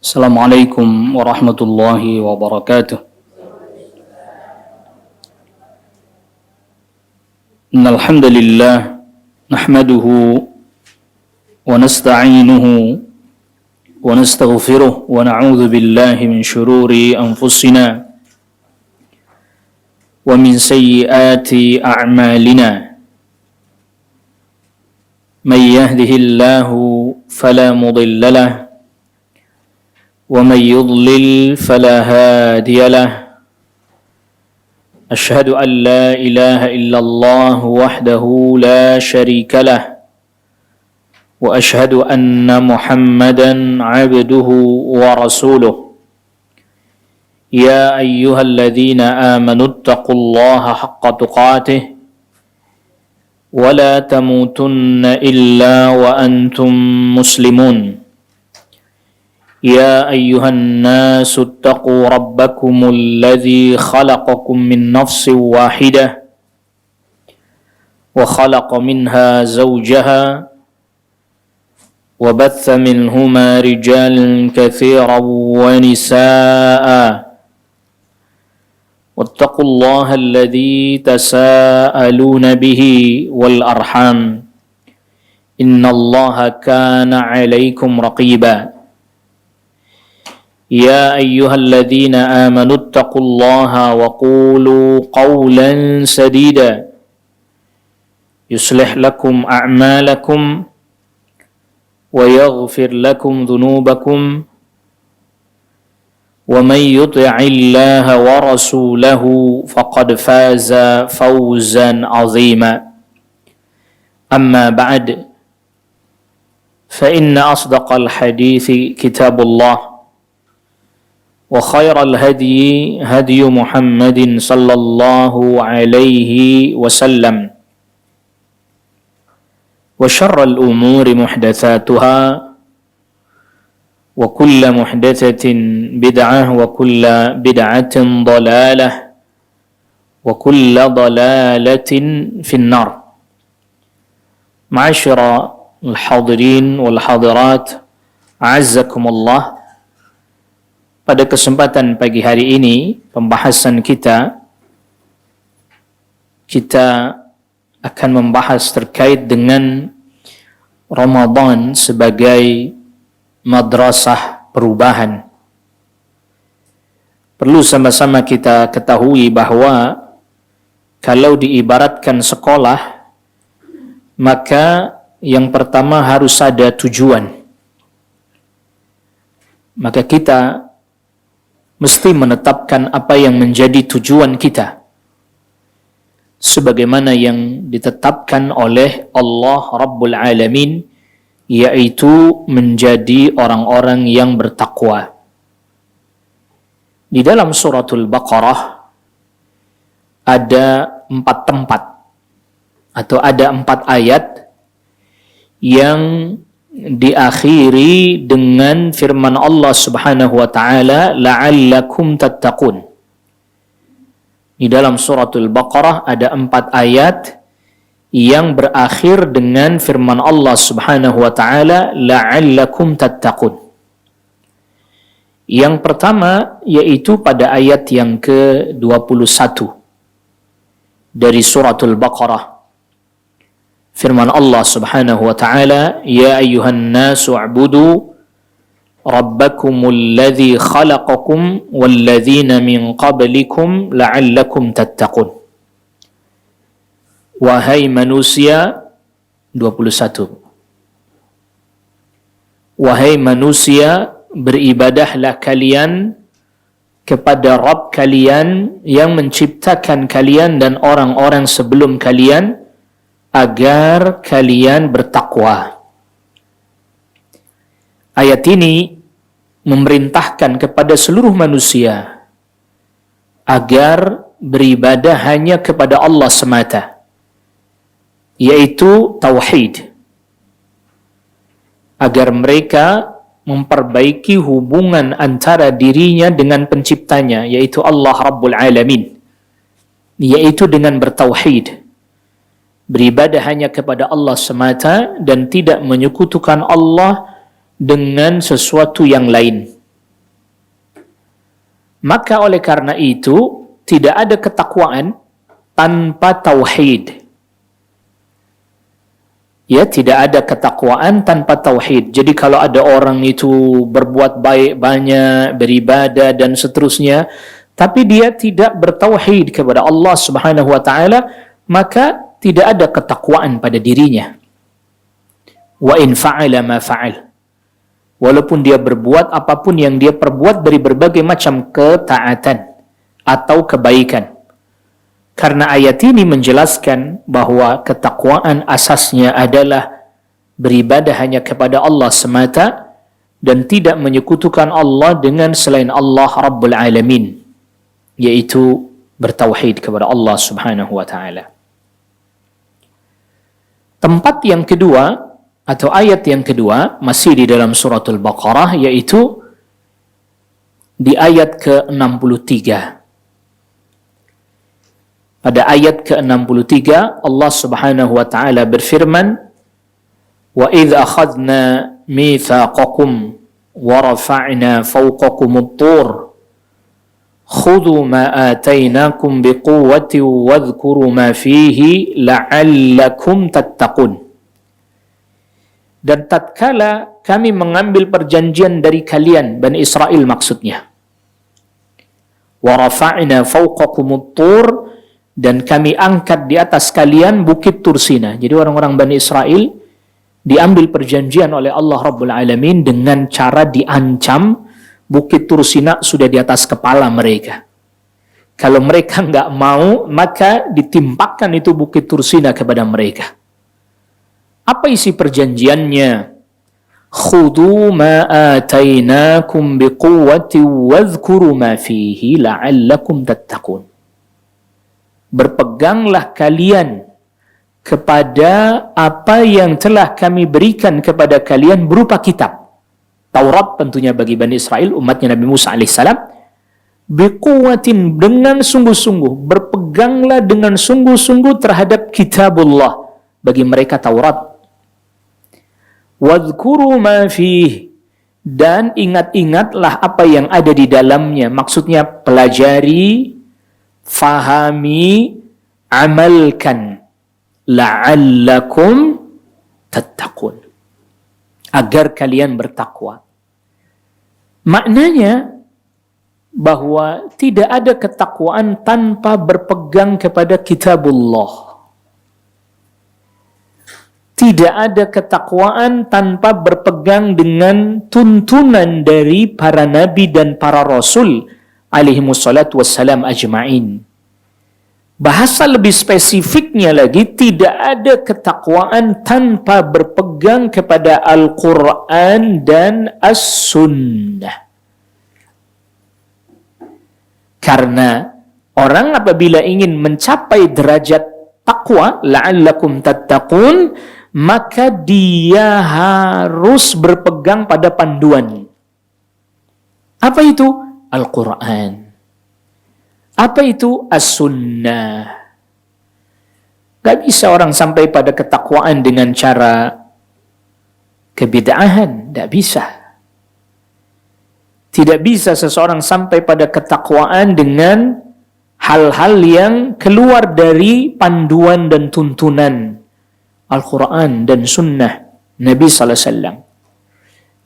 Assalamualaikum warahmatullahi wabarakatuh. Innal hamdalillah nahmaduhu wa nasta'inuhu wa nastaghfiruh wa na'udzu billahi min shururi anfusina wa min sayyiati a'malina. Man yahdihillahu fala mudilla lahu ومن يضلل فلا هادي له أشهد أن لا إله إلا الله وحده لا شريك له وأشهد أن محمدا عبده ورسوله يا أيها الذين آمنوا اتقوا الله حق تقاته ولا تموتن إلا وأنتم مسلمون يا أيها الناس اتقوا ربكم الذي خلقكم من نفس واحدة وخلق منها زوجها وبث منهما رجالا كثيرا ونساء واتقوا الله الذي تساءلون به والأرحام إن الله كان عليكم رقيبا يا أيها الذين آمنوا اتقوا الله وقولوا قولا سديدا يصلح لكم أعمالكم ويغفر لكم ذنوبكم ومن يطع الله ورسوله فقد فاز فوزا عظيما أما بعد فإن أصدق الحديث كتاب الله وخير الهدي هدي محمد صلى الله عليه وسلم وشر الأمور محدثاتها وكل محدثة بدعة وكل بدعة ضلالة وكل ضلالة في النار. معاشر الحاضرين والحاضرات أعزكم الله. Pada kesempatan pagi hari ini, pembahasan kita akan membahas terkait dengan Ramadan sebagai madrasah perubahan. Perlu sama-sama kita ketahui bahwa kalau diibaratkan sekolah, maka yang pertama harus ada tujuan. Maka kita mesti menetapkan apa yang menjadi tujuan kita sebagaimana yang ditetapkan oleh Allah Rabbul Alamin, yaitu menjadi orang-orang yang bertakwa. Di dalam suratul Baqarah ada 4 tempat atau ada 4 ayat yang diakhiri dengan firman Allah Subhanahu wa taala, la'allakum tattaqun. Di dalam suratul Baqarah ada 4 ayat yang berakhir dengan firman Allah Subhanahu wa taala, la'allakum tattaqun. Yang pertama yaitu pada ayat yang ke-21 dari suratul Baqarah. Firman Allah Subhanahu wa taala, ya ayyuhan nasu a'budu rabbakumul ladzi khalaqakum walladzina min qablikum la'allakum tattaqun. Wahai manusia, 21. Wahai manusia, beribadahlah kalian kepada Rabb kalian yang menciptakan kalian dan orang-orang sebelum kalian agar kalian bertakwa. Ayat ini memerintahkan kepada seluruh manusia agar beribadah hanya kepada Allah semata, yaitu tauhid, agar mereka memperbaiki hubungan antara dirinya dengan penciptanya, yaitu Allah Rabbul Alamin, yaitu dengan bertauhid, beribadah hanya kepada Allah semata dan tidak menyekutukan Allah dengan sesuatu yang lain. Maka oleh karena itu, tidak ada ketakwaan tanpa tauhid. Ya, tidak ada ketakwaan tanpa tauhid. Jadi kalau ada orang itu berbuat baik banyak, beribadah dan seterusnya, tapi dia tidak bertauhid kepada Allah Subhanahu wa taala, maka tidak ada ketakwaan pada dirinya. Wa in fa'ala ma fa'al. Walaupun dia berbuat apapun yang dia perbuat dari berbagai macam ketaatan atau kebaikan. Karena ayat ini menjelaskan bahwa ketakwaan asasnya adalah beribadah hanya kepada Allah semata dan tidak menyekutukan Allah dengan selain Allah Rabbul Alamin, yaitu bertauhid kepada Allah Subhanahu wa taala. Tempat yang kedua atau ayat yang kedua masih di dalam suratul Baqarah, yaitu di ayat ke-63. Pada ayat ke-63 Allah Subhanahu wa taala berfirman, "Wa idz akhadna mitsaqakum wa rafa'na fawqakumut tur khudhu ma atainakum biquwwatin wadhkuru ma fihi la'allakum tattaqun." Dan tatkala kami mengambil perjanjian dari kalian, Bani Israel maksudnya, wa rafa'na fawqakumut tur, dan kami angkat di atas kalian bukit Tursina. Jadi orang-orang Bani Israel diambil perjanjian oleh Allah Rabbul Alamin dengan cara diancam. Bukit Tursina sudah di atas kepala mereka. Kalau mereka nggak mau, maka ditimpakan itu bukit Tursina kepada mereka. Apa isi perjanjiannya? Khudhu ma atainakum biquwwatin wadhkuru ma fihi la'allakum tattaqun. Berpeganglah kalian kepada apa yang telah kami berikan kepada kalian berupa kitab. Taurat tentunya bagi Bani Israel, umatnya Nabi Musa alaihissalam. Biquwatin, dengan sungguh-sungguh. Berpeganglah dengan sungguh-sungguh terhadap kitabullah, bagi mereka Taurat. Wadhkuru ma fih, dan ingat-ingatlah apa yang ada di dalamnya. Maksudnya pelajari, fahami, amalkan, la'allakum tattaqun, agar kalian bertakwa. Maknanya bahwa tidak ada ketakwaan tanpa berpegang kepada kitabullah. Tidak ada ketakwaan tanpa berpegang dengan tuntunan dari para nabi dan para rasul alaihimussalatu wassalam ajma'in. Bahasa lebih spesifiknya lagi, tidak ada ketakwaan tanpa berpegang kepada Al-Quran dan As-Sunnah. Karena orang apabila ingin mencapai derajat takwa, la'allakum tattaqun, maka dia harus berpegang pada panduan. Apa itu? Al-Quran. Apa itu? As-Sunnah. Gak bisa orang sampai pada ketakwaan dengan cara kebid'ahan. Gak bisa. Tidak bisa seseorang sampai pada ketakwaan dengan hal-hal yang keluar dari panduan dan tuntunan Al-Quran dan Sunnah Nabi SAW.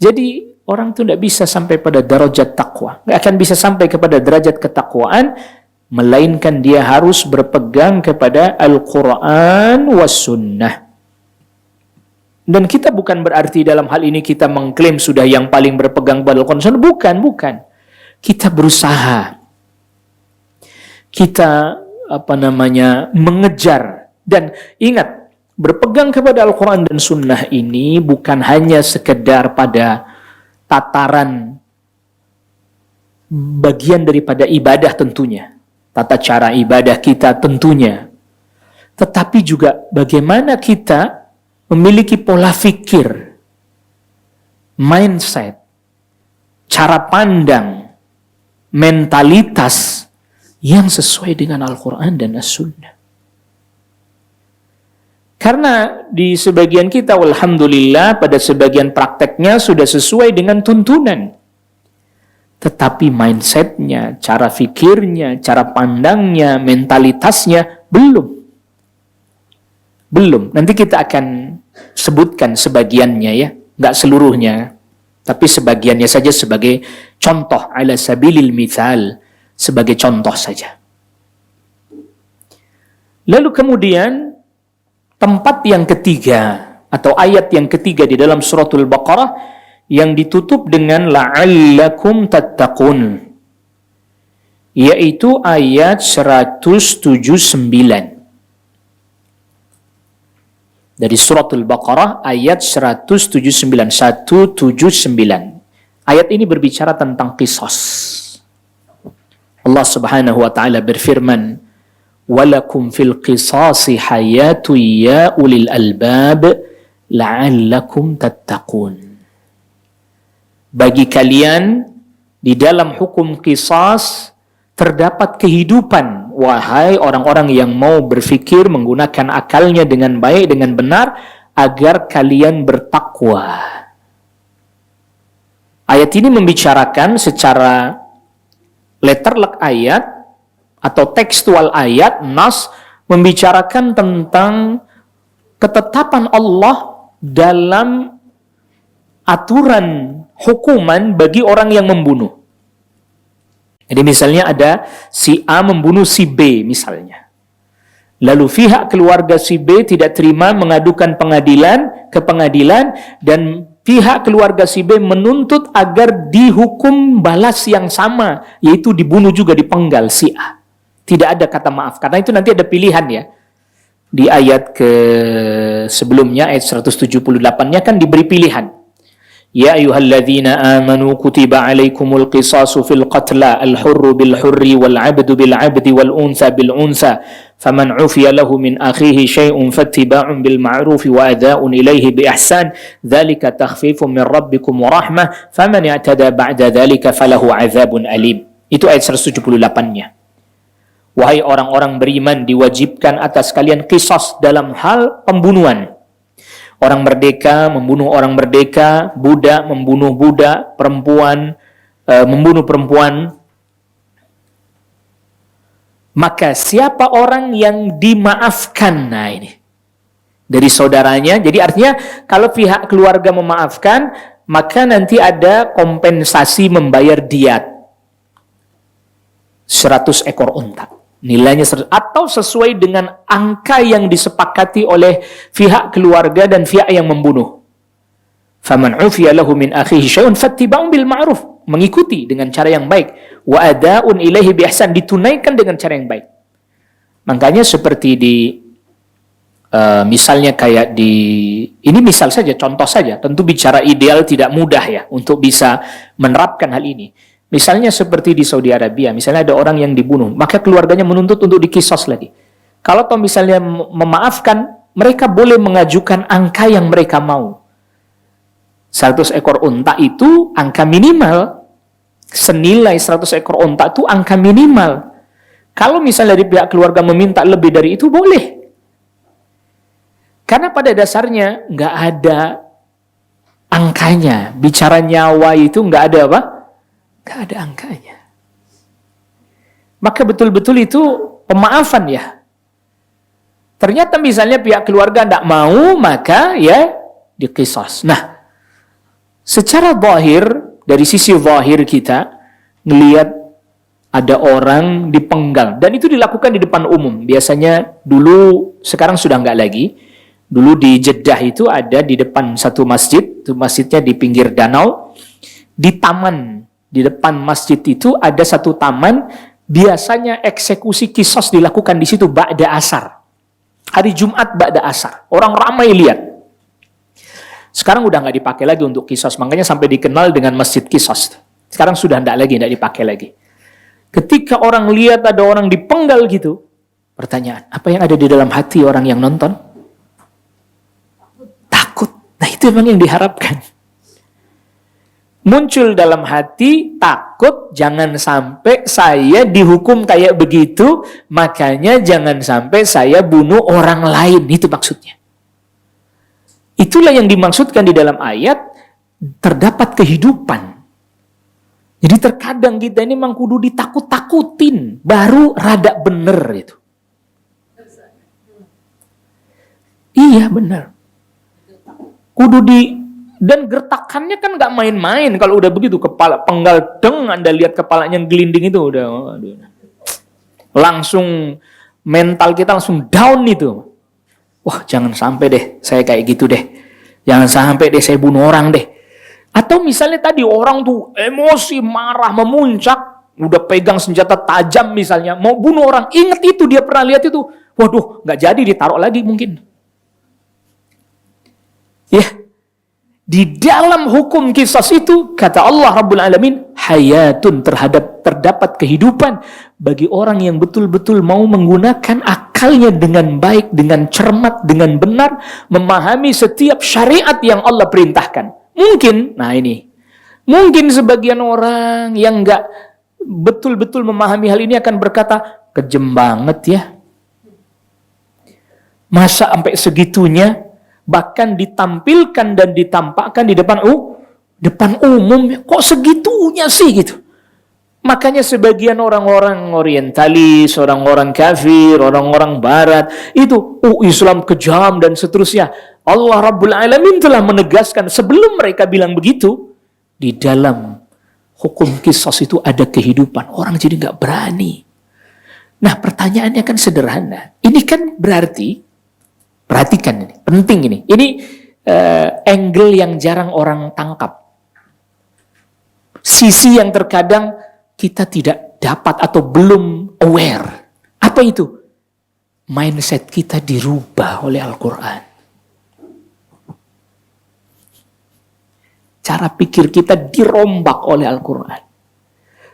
Jadi orang itu tidak bisa sampai pada derajat takwa. Tidak akan bisa sampai kepada derajat ketakwaan, melainkan dia harus berpegang kepada Al-Quran was Sunnah. Dan kita bukan berarti dalam hal ini kita mengklaim sudah yang paling berpegang pada Al-Quran Sunnah. Bukan. Kita berusaha. Kita mengejar. Dan ingat, berpegang kepada Al-Quran dan Sunnah ini bukan hanya sekedar pada tataran bagian daripada ibadah tentunya, tata cara ibadah kita tentunya, tetapi juga bagaimana kita memiliki pola fikir, mindset, cara pandang, mentalitas yang sesuai dengan Al-Quran dan As-Sunnah. Karena di sebagian kita, alhamdulillah, pada sebagian prakteknya sudah sesuai dengan tuntunan. Tetapi mindsetnya, cara fikirnya, cara pandangnya, mentalitasnya belum. Nanti kita akan sebutkan sebagiannya ya, nggak seluruhnya, tapi sebagiannya saja sebagai contoh, ala sabilil mithal, sebagai contoh saja. Lalu kemudian tempat yang ketiga atau ayat yang ketiga di dalam suratul Baqarah yang ditutup dengan la'allakum tattaqun, yaitu ayat 179 dari suratul Baqarah, ayat 179. Ayat ini berbicara tentang qisas. Allah Subhanahu wa taala berfirman, walakum fil qisasi hayatu ya ulil albab la'allakum tattaqun. Bagi kalian di dalam hukum qisas terdapat kehidupan, wahai orang-orang yang mau berfikir menggunakan akalnya dengan baik, dengan benar, agar kalian bertakwa. Ayat ini membicarakan secara letterlek ayat atau tekstual ayat, nas, membicarakan tentang ketetapan Allah dalam aturan hukuman bagi orang yang membunuh. Jadi misalnya ada si A membunuh si B misalnya. Lalu pihak keluarga si B tidak terima, mengadukan ke pengadilan, dan pihak keluarga si B menuntut agar dihukum balas yang sama, yaitu dibunuh juga, dipenggal si A. Tidak ada kata maaf, karena itu nanti ada pilihan ya. Di ayat sebelumnya, ayat 178-nya kan diberi pilihan. Ya ayyuhalladzina amanu kutiba alaikumul qisasu fil qatla al-hurru bil hurri wal 'abdu bil 'abdi wal untha bil untha faman 'ufiya lahu min akhihi syai'un fattiba'un bil ma'ruf wa ada'un ilaihi bi ihsan dzalika takhfifun min rabbikum wa rahmah faman i'tada ba'da dzalika falahu 'adzabun alim. Itu ayat 178-nya. Wahai orang-orang beriman, diwajibkan atas kalian qisas dalam hal pembunuhan. Orang merdeka membunuh orang merdeka, budak membunuh budak, perempuan membunuh perempuan. Maka siapa orang yang dimaafkan, nah ini dari saudaranya, jadi artinya kalau pihak keluarga memaafkan, maka nanti ada kompensasi membayar diat 100 ekor unta. Nilainya atau sesuai dengan angka yang disepakati oleh pihak keluarga dan pihak yang membunuh. Faman 'ufiya lahu min akhihi syai'un fattiba'un bil ma'ruf, mengikuti dengan cara yang baik, wa ada'un ilaihi bi ihsan, ditunaikan dengan cara yang baik. Makanya seperti di misalnya kayak ini misal saja, contoh saja, tentu bicara ideal tidak mudah ya untuk bisa menerapkan hal ini. Misalnya seperti di Saudi Arabia, misalnya ada orang yang dibunuh, maka keluarganya menuntut untuk dikisos lagi. Kalau toh misalnya memaafkan, mereka boleh mengajukan angka yang mereka mau. 100 ekor unta itu angka minimal, senilai 100 ekor unta itu angka minimal. Kalau misalnya dari pihak keluarga meminta lebih dari itu, boleh. Karena pada dasarnya nggak ada angkanya. Bicara nyawa itu nggak ada apa? Nggak ada angkanya. Maka betul-betul itu pemaafan ya. Ternyata misalnya pihak keluarga tidak mau, maka ya diqisas. Nah, secara zahir, dari sisi zahir kita ngelihat ada orang dipenggal, dan itu dilakukan di depan umum. Biasanya dulu, sekarang sudah nggak lagi. Dulu di Jeddah itu ada di depan satu masjid, itu masjidnya di pinggir danau, di taman. Di depan masjid itu ada satu taman, biasanya eksekusi kisos dilakukan di situ ba'da asar. Hari Jumat ba'da asar. Orang ramai lihat. Sekarang udah nggak dipakai lagi untuk kisos, makanya sampai dikenal dengan masjid kisos. Sekarang sudah nggak dipakai lagi. Ketika orang lihat ada orang dipenggal gitu, pertanyaan, apa yang ada di dalam hati orang yang nonton? Takut. Nah itu memang yang diharapkan. Muncul dalam hati takut, jangan sampai saya dihukum kayak begitu, makanya jangan sampai saya bunuh orang lain. Itu maksudnya. Itulah yang dimaksudkan di dalam ayat, terdapat kehidupan. Jadi terkadang kita ini memang kudu ditakut-takutin, baru rada bener itu. Iya bener. Dan gertakannya kan nggak main-main kalau udah begitu, kepala penggal Anda lihat kepalanya gelinding itu udah langsung mental kita langsung down itu. Wah, jangan sampai deh saya kayak gitu deh. Jangan sampai deh saya bunuh orang deh. Atau misalnya tadi orang tuh emosi, marah, memuncak, udah pegang senjata tajam misalnya, mau bunuh orang. Ingat itu, dia pernah lihat itu. Waduh, nggak jadi, ditaruh lagi mungkin. Ya, di dalam hukum qisas itu, kata Allah Rabbul Alamin, hayatun, terdapat kehidupan bagi orang yang betul-betul mau menggunakan akalnya dengan baik, dengan cermat, dengan benar, memahami setiap syariat yang Allah perintahkan. Mungkin sebagian orang yang nggak betul-betul memahami hal ini akan berkata, kejem banget ya. Masa sampai segitunya, bahkan ditampilkan dan ditampakkan di depan umum, kok segitunya sih gitu. Makanya sebagian orang-orang orientalis, orang-orang kafir, orang-orang barat itu Islam kejam dan seterusnya. Allah Rabbul Alamin telah menegaskan sebelum mereka bilang begitu, di dalam hukum qisas itu ada kehidupan. Orang jadi nggak berani. Nah, pertanyaannya kan sederhana. Ini kan berarti, perhatikan ini, penting ini. Ini angle yang jarang orang tangkap. Sisi yang terkadang kita tidak dapat atau belum aware. Apa itu? Mindset kita dirubah oleh Al-Quran. Cara pikir kita dirombak oleh Al-Quran.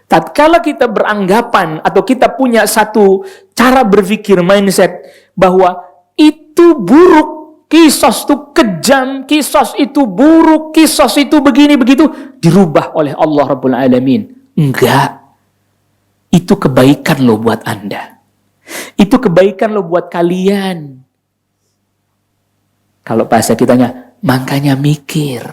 Tatkala kita beranggapan atau kita punya satu cara berpikir, mindset, bahwa itu buruk, qisas itu kejam, qisas itu buruk, qisas itu begini begitu, dirubah oleh Allah Rabbul Alamin. Enggak. Itu kebaikan loh buat Anda. Itu kebaikan loh buat kalian. Kalau bahasa kitanya, makanya mikir.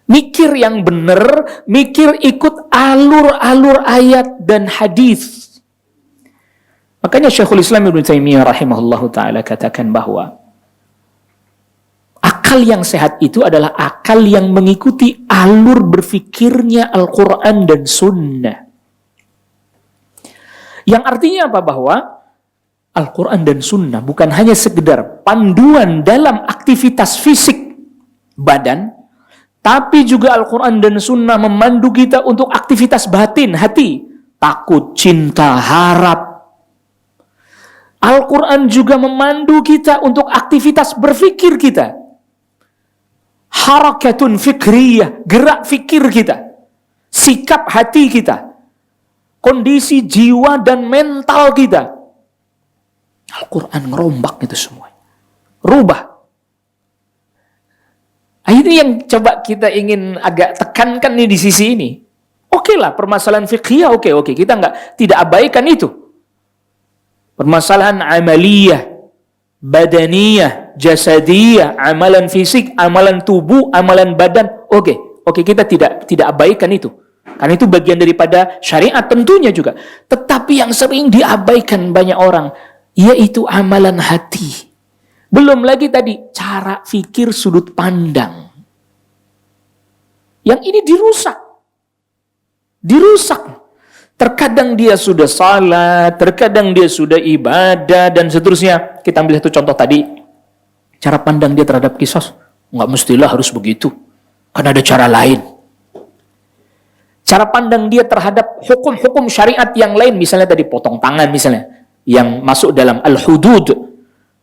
Mikir yang benar, mikir ikut alur-alur ayat dan hadis. Makanya Syekhul Islam Ibnu Taimiyah rahimahullahu taala katakan bahwa akal yang sehat itu adalah akal yang mengikuti alur berfikirnya Al-Quran dan Sunnah. Yang artinya apa? Bahwa Al-Quran dan Sunnah bukan hanya sekedar panduan dalam aktivitas fisik badan, tapi juga Al-Quran dan Sunnah memandu kita untuk aktivitas batin, hati. Takut, cinta, harap. Al-Quran juga memandu kita untuk aktivitas berfikir kita. Harakatun fikriyah, gerak fikir kita. Sikap hati kita. Kondisi jiwa dan mental kita. Al-Quran ngerombak itu semua. Rubah. Ini yang coba kita ingin agak tekankan nih di sisi ini. Oke lah, permasalahan fiqhiyah oke. Kita tidak abaikan itu. Permasalahan amaliyah, badaniyah, jasadiyah, amalan fisik, amalan tubuh, amalan badan, oke, kita tidak abaikan itu. Karena itu bagian daripada syariat tentunya juga. Tetapi yang sering diabaikan banyak orang, yaitu amalan hati. Belum lagi tadi, cara fikir, sudut pandang. Yang ini dirusak. Terkadang dia sudah salat, terkadang dia sudah ibadah, dan seterusnya. Kita ambil satu contoh tadi. Cara pandang dia terhadap qisas, nggak mestilah harus begitu. Karena ada cara lain. Cara pandang dia terhadap hukum-hukum syariat yang lain, misalnya tadi potong tangan misalnya, yang masuk dalam al-hudud,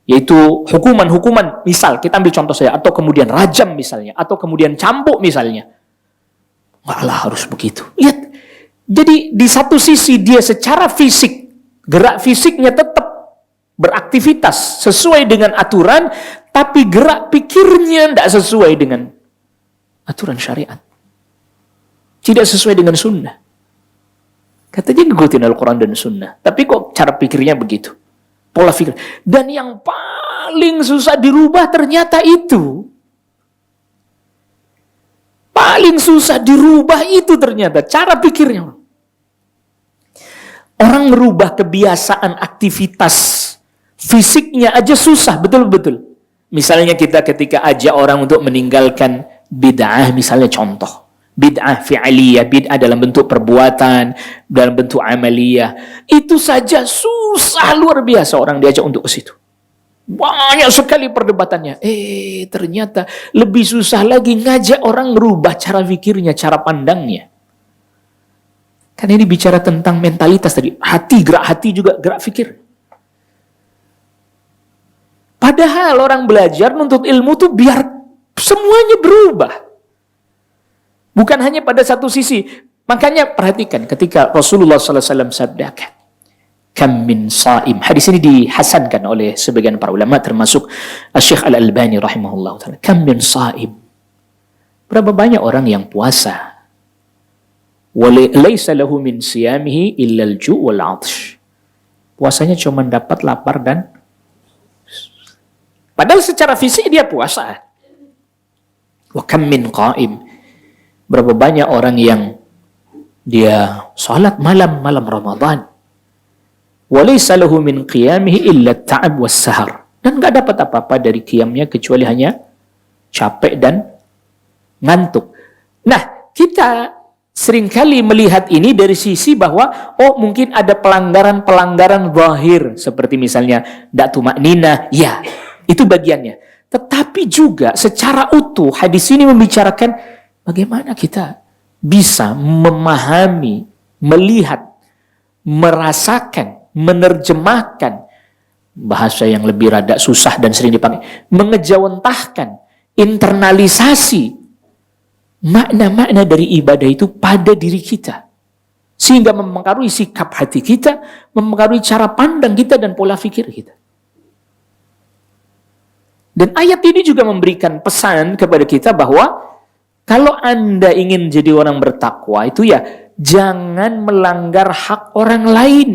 yaitu hukuman-hukuman, misal, kita ambil contoh saja, atau kemudian rajam misalnya, atau kemudian cambuk misalnya. Nggaklah harus begitu. Lihat. Jadi di satu sisi dia secara fisik, gerak fisiknya tetap beraktivitas sesuai dengan aturan, tapi gerak pikirnya tidak sesuai dengan aturan syariat. Tidak sesuai dengan sunnah. Katanya ngikutin Al-Quran dan sunnah, tapi kok cara pikirnya begitu. Pola pikir. Dan yang paling susah dirubah ternyata itu. paling susah dirubah itu ternyata cara pikirnya. Orang merubah kebiasaan aktivitas fisiknya aja susah, betul-betul. Misalnya kita ketika ajak orang untuk meninggalkan bid'ah, misalnya contoh. Bid'ah fi'aliyah, bid'ah dalam bentuk perbuatan, dalam bentuk amaliyah. Itu saja susah luar biasa orang diajak untuk ke situ. Banyak sekali perdebatannya. Ternyata lebih susah lagi ngajak orang merubah cara pikirnya, cara pandangnya. Kan ini bicara tentang mentalitas tadi. Gerak hati juga gerak fikir. Padahal orang belajar nuntut ilmu tuh biar semuanya berubah. Bukan hanya pada satu sisi. Makanya perhatikan ketika Rasulullah SAW sabdakan, kam min saim. Hadis ini dihasankan oleh sebagian para ulama termasuk Syekh Al-Albani rahimahullah ta'ala. Kam min saim. Berapa banyak orang yang puasa. Walaysa lahu min siyamihi illa al-ju' wal 'atsh. Puasanya cuma dapat lapar dan padahal secara fisik dia puasa. Wa kam min qa'im. Berapa banyak orang yang dia salat malam Ramadan. Walaysa lahu min qiyamihi illa at-ta'ab was-sahar. Dan enggak dapat apa-apa dari qiyamnya kecuali hanya capek dan ngantuk. Nah, kita seringkali melihat ini dari sisi bahwa mungkin ada pelanggaran-pelanggaran zahir seperti misalnya ndak tumakninah, ya, itu bagiannya. Tetapi juga secara utuh hadis ini membicarakan bagaimana kita bisa memahami, melihat, merasakan, menerjemahkan bahasa yang lebih rada susah dan sering dipakai, mengejawantahkan, internalisasi makna-makna dari ibadah itu pada diri kita. Sehingga mempengaruhi sikap hati kita, mempengaruhi cara pandang kita dan pola pikir kita. Dan ayat ini juga memberikan pesan kepada kita bahwa kalau Anda ingin jadi orang bertakwa itu ya jangan melanggar hak orang lain.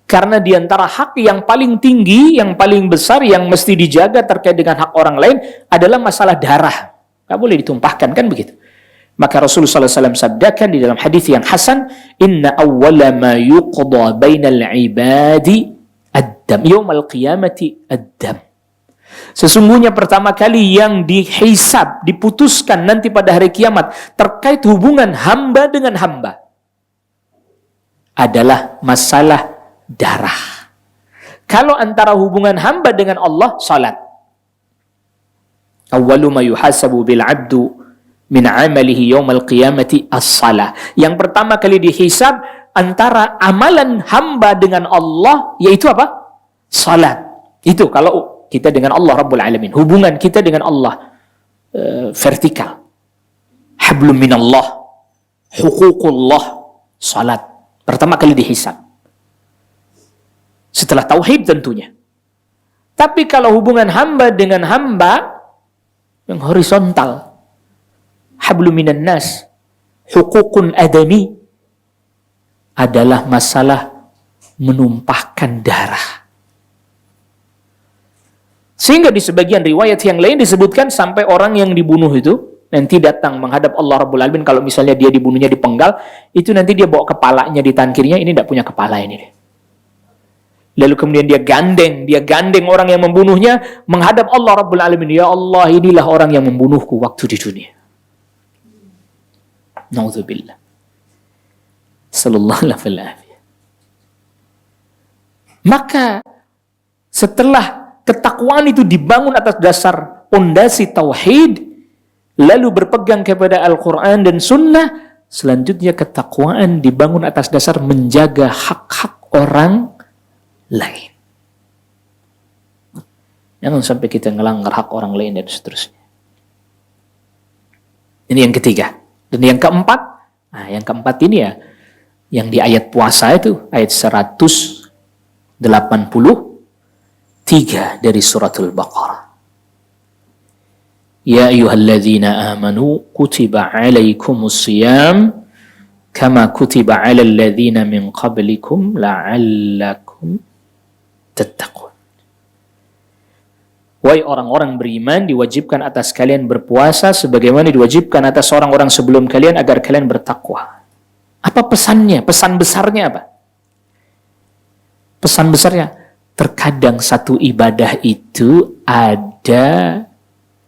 Karena di antara hak yang paling tinggi, yang paling besar, yang mesti dijaga terkait dengan hak orang lain adalah masalah darah. Nggak boleh ditumpahkan, kan begitu. Maka Rasulullah SAW sabdakan di dalam hadis yang hasan, Inna awwala ma yuqda bainal ibadi ad-dam. Yawmal qiyamati ad-dam. Sesungguhnya pertama kali yang dihisab, diputuskan nanti pada hari kiamat terkait hubungan hamba dengan hamba adalah masalah darah. Kalau antara hubungan hamba dengan Allah, salat. Awwalu ma yuhasabu bil 'abdu min 'amalihi yaumal qiyamati as-salah. Yang pertama kali dihisab antara amalan hamba dengan Allah yaitu apa? Salat. Itu kalau kita dengan Allah Rabbul Alamin. Hubungan kita dengan Allah vertikal. Hablum minallah, huququllah, salat. Pertama kali dihisab. Setelah tauhid tentunya. Tapi kalau hubungan hamba dengan hamba yang horizontal, hablum minan nas, huququn adami, adalah masalah menumpahkan darah. Sehingga di sebagian riwayat yang lain disebutkan sampai orang yang dibunuh itu nanti datang menghadap Allah Rabbul Alamin. Kalau misalnya dia dibunuhnya dipenggal, itu nanti dia bawa kepalanya di tangkirnya, ini tidak punya kepala ini deh. Lalu kemudian dia gandeng orang yang membunuhnya menghadap Allah Rabbul Alamin. Ya Allah, inilah orang yang membunuhku waktu di dunia. Na'udzubillah. Sallallahu alaihi wasallam. Maka setelah ketakwaan itu dibangun atas dasar pondasi tauhid, lalu berpegang kepada Al-Quran dan Sunnah, selanjutnya ketakwaan dibangun atas dasar menjaga hak-hak orang lain. Jangan sampai kita ngelanggar hak orang lain dan seterusnya. Ini yang ketiga. Dan yang keempat, yang keempat ini ya, yang di ayat puasa itu, ayat 183 dari suratul Baqarah. Ya ayyuhalladzina amanu kutiba alaikumus siyam kama kutiba alal ladzina min qablikum la'allakum tattaqun. Wahai orang-orang beriman, diwajibkan atas kalian berpuasa sebagaimana diwajibkan atas orang-orang sebelum kalian agar kalian bertakwa. Apa pesannya? Pesan besarnya apa? Pesan besarnya, terkadang satu ibadah itu ada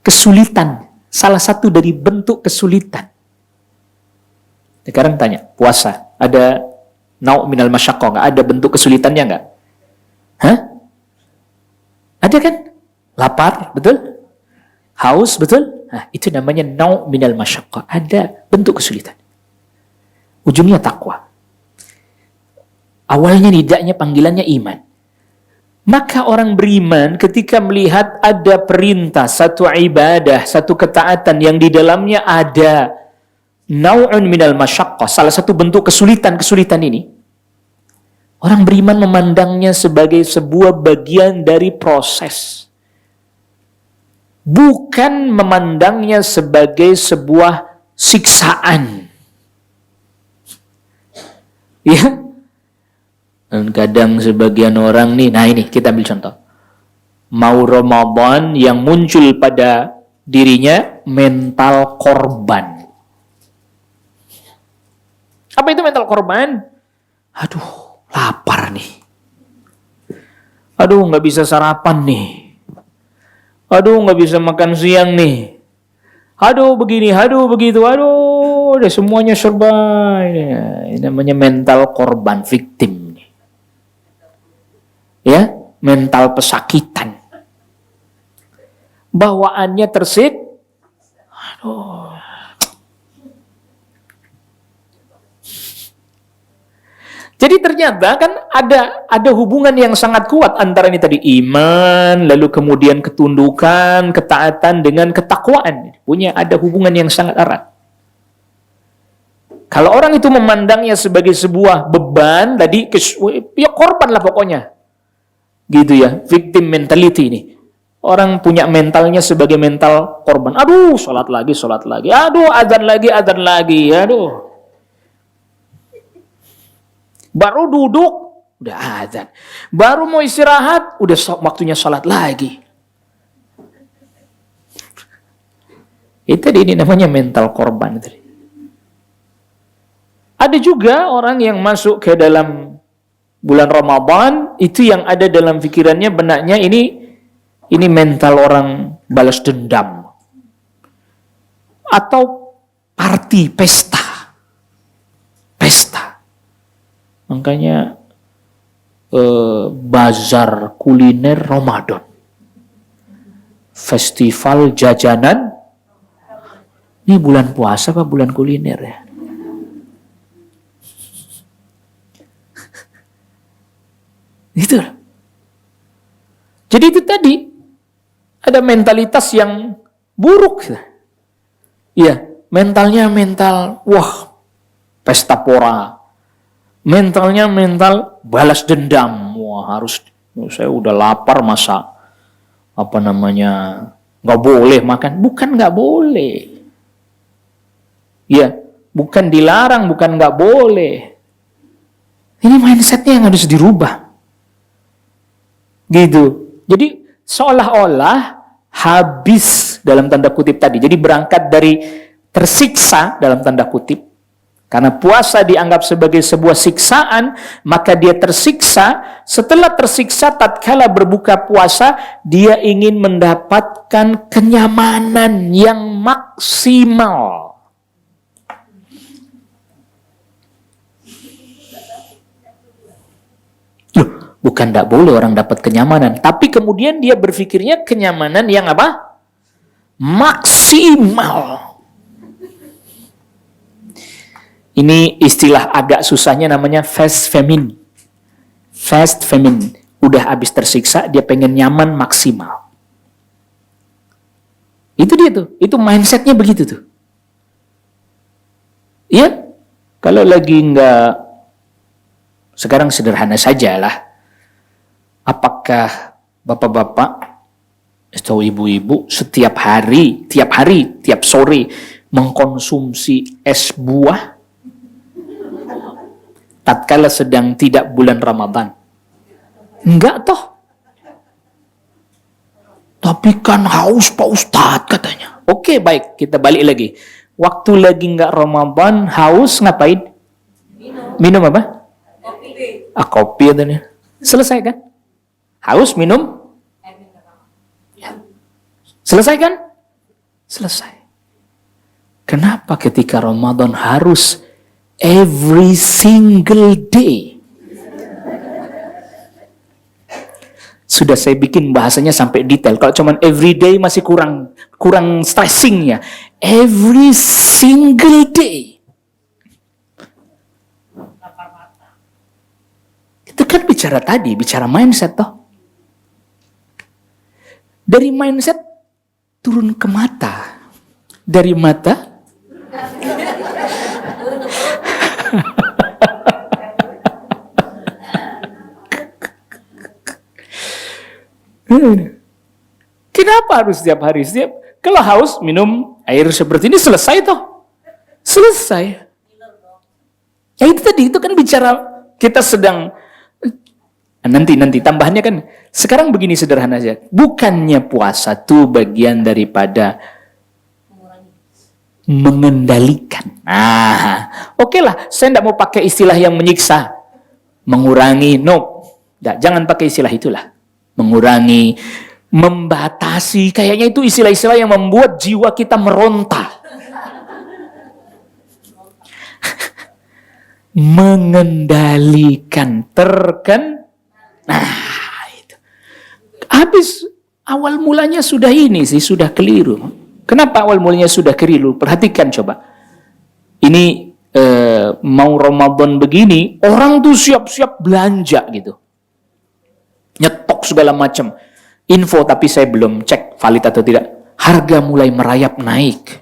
kesulitan. Salah satu dari bentuk kesulitan. Sekarang tanya, puasa, ada nau' minal masyaqqah, nggak? Ada bentuk kesulitannya nggak? Hah? Ada kan? Lapar, betul? Haus, betul? Nah, itu namanya nau' minal masyaqqah. Ada bentuk kesulitan. Ujungnya takwa. Awalnya nidaknya panggilannya iman. Maka orang beriman ketika melihat ada perintah, satu ibadah, satu ketaatan yang di dalamnya ada nau'un minal masyaqqah, salah satu bentuk kesulitan-kesulitan ini, orang beriman memandangnya sebagai sebuah bagian dari proses. Bukan memandangnya sebagai sebuah siksaan. Ya. Dan kadang sebagian orang nih, nah ini kita ambil contoh. Mau Ramadan yang muncul pada dirinya mental korban. Apa itu mental korban? Aduh, lapar nih. Aduh, nggak bisa sarapan nih. Aduh, nggak bisa makan siang nih. Aduh, begini, aduh, begitu, aduh, udah semuanya serba. Ini namanya mental korban, victim. Ya, mental pesakitan. Bawaannya tersit. Aduh. Jadi ternyata kan ada hubungan yang sangat kuat antara ini tadi iman, lalu kemudian ketundukan, ketaatan dengan ketakwaan. Ada hubungan yang sangat erat. Kalau orang itu memandangnya sebagai sebuah beban, tadi ya korban lah pokoknya. Gitu ya, victim mentality ini. Orang punya mentalnya sebagai mental korban. Aduh, sholat lagi. Aduh, adzan lagi. Aduh. Baru duduk, udah adzan. Baru mau istirahat, udah waktunya sholat lagi. Itu ini namanya mental korban. Ada juga orang yang masuk ke dalam bulan Ramadan, itu yang ada dalam pikirannya, benaknya ini mental orang balas dendam. Atau party, pesta. Makanya bazar kuliner Ramadan. Festival jajanan. Ini bulan puasa apa bulan kuliner ya? Itu. Jadi itu tadi ada mentalitas yang buruk. Iya, mentalnya wah, pesta pora. Mentalnya mental balas dendam. Wah, saya udah lapar masa nggak boleh makan. Bukan nggak boleh. Ya, bukan dilarang, bukan nggak boleh. Ini mindsetnya yang harus dirubah. Gitu. Jadi seolah-olah habis dalam tanda kutip tadi. Jadi berangkat dari tersiksa dalam tanda kutip. Karena puasa dianggap sebagai sebuah siksaan, maka dia tersiksa. Setelah tersiksa, tatkala berbuka puasa, dia ingin mendapatkan kenyamanan yang maksimal. Loh, bukan tidak boleh orang dapat kenyamanan. Tapi kemudian dia berpikirnya kenyamanan yang apa? Maksimal. Ini istilah agak susahnya namanya fast famine. Fast famine. Udah habis tersiksa, dia pengen nyaman maksimal. Itu dia tuh. Itu mindsetnya begitu tuh. Iya. Kalau lagi nggak, sekarang sederhana saja lah. Apakah bapak-bapak atau ibu-ibu tiap hari, tiap sore mengkonsumsi es buah? Tatkala sedang tidak bulan Ramadan. Enggak toh. Tapi kan haus Pak Ustadz katanya. Oke, baik, kita balik lagi. Waktu lagi nggak Ramadan, haus ngapain? Minum apa? Kopi katanya. Selesai kan? Haus minum? Ya. Selesai kan? Selesai. Kenapa ketika Ramadan harus every single day? Sudah saya bikin bahasanya sampai detail. Kalau cuman every day masih kurang stressingnya. Every single day. Itu kan bicara mindset toh. Dari mindset turun ke mata. Dari mata kenapa harus setiap hari? Kalau haus minum air seperti ini selesai toh. Selesai. Ya itu tadi, itu kan bicara kita sedang nanti tambahannya kan. Sekarang begini sederhana aja. Bukannya puasa itu bagian daripada mengendalikan. Nah, oke lah, saya tidak mau pakai istilah yang menyiksa. Mengurangi, no. Jangan pakai istilah itulah. Mengurangi, membatasi, kayaknya itu istilah-istilah yang membuat jiwa kita meronta. Mengendalikan, nah itu. Habis awal mulanya sudah ini sih, sudah keliru. Kenapa awal mulanya sudah keliru? Perhatikan coba. Ini mau Ramadan begini, orang tuh siap-siap belanja gitu. Nyetok segala macam info, tapi saya belum cek valid atau tidak. Harga mulai merayap naik.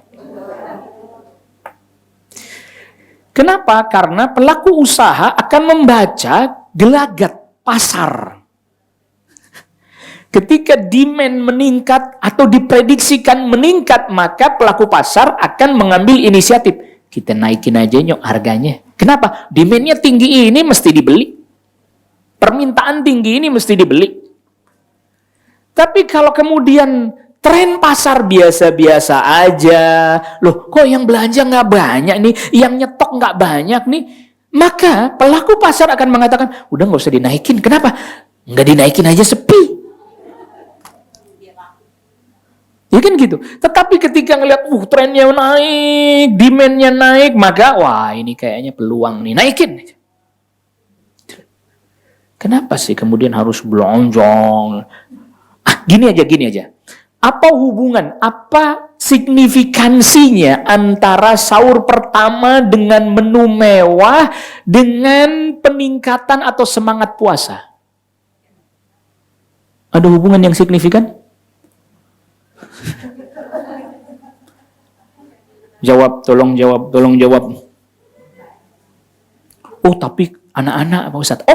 Kenapa? Karena pelaku usaha akan membaca gelagat pasar. Ketika demand meningkat atau diprediksikan meningkat, maka pelaku pasar akan mengambil inisiatif. Kita naikin aja nyok harganya. Kenapa? Demandnya tinggi ini mesti dibeli. Permintaan tinggi ini mesti dibeli. Tapi kalau kemudian tren pasar biasa-biasa aja, loh kok yang belanja nggak banyak nih, yang nyetok nggak banyak nih, maka pelaku pasar akan mengatakan, udah nggak usah dinaikin. Kenapa? Nggak dinaikin aja sepi. Ya kan gitu. Tetapi ketika ngelihat, trennya naik, demand-nya naik, maka wah ini kayaknya peluang nih, naikin. Kenapa sih kemudian harus belonjong? Gini aja. Apa hubungan, apa signifikansinya antara sahur pertama dengan menu mewah dengan peningkatan atau semangat puasa? Ada hubungan yang signifikan? Tolong jawab. Oh, tapi anak-anak Pak Ustadz.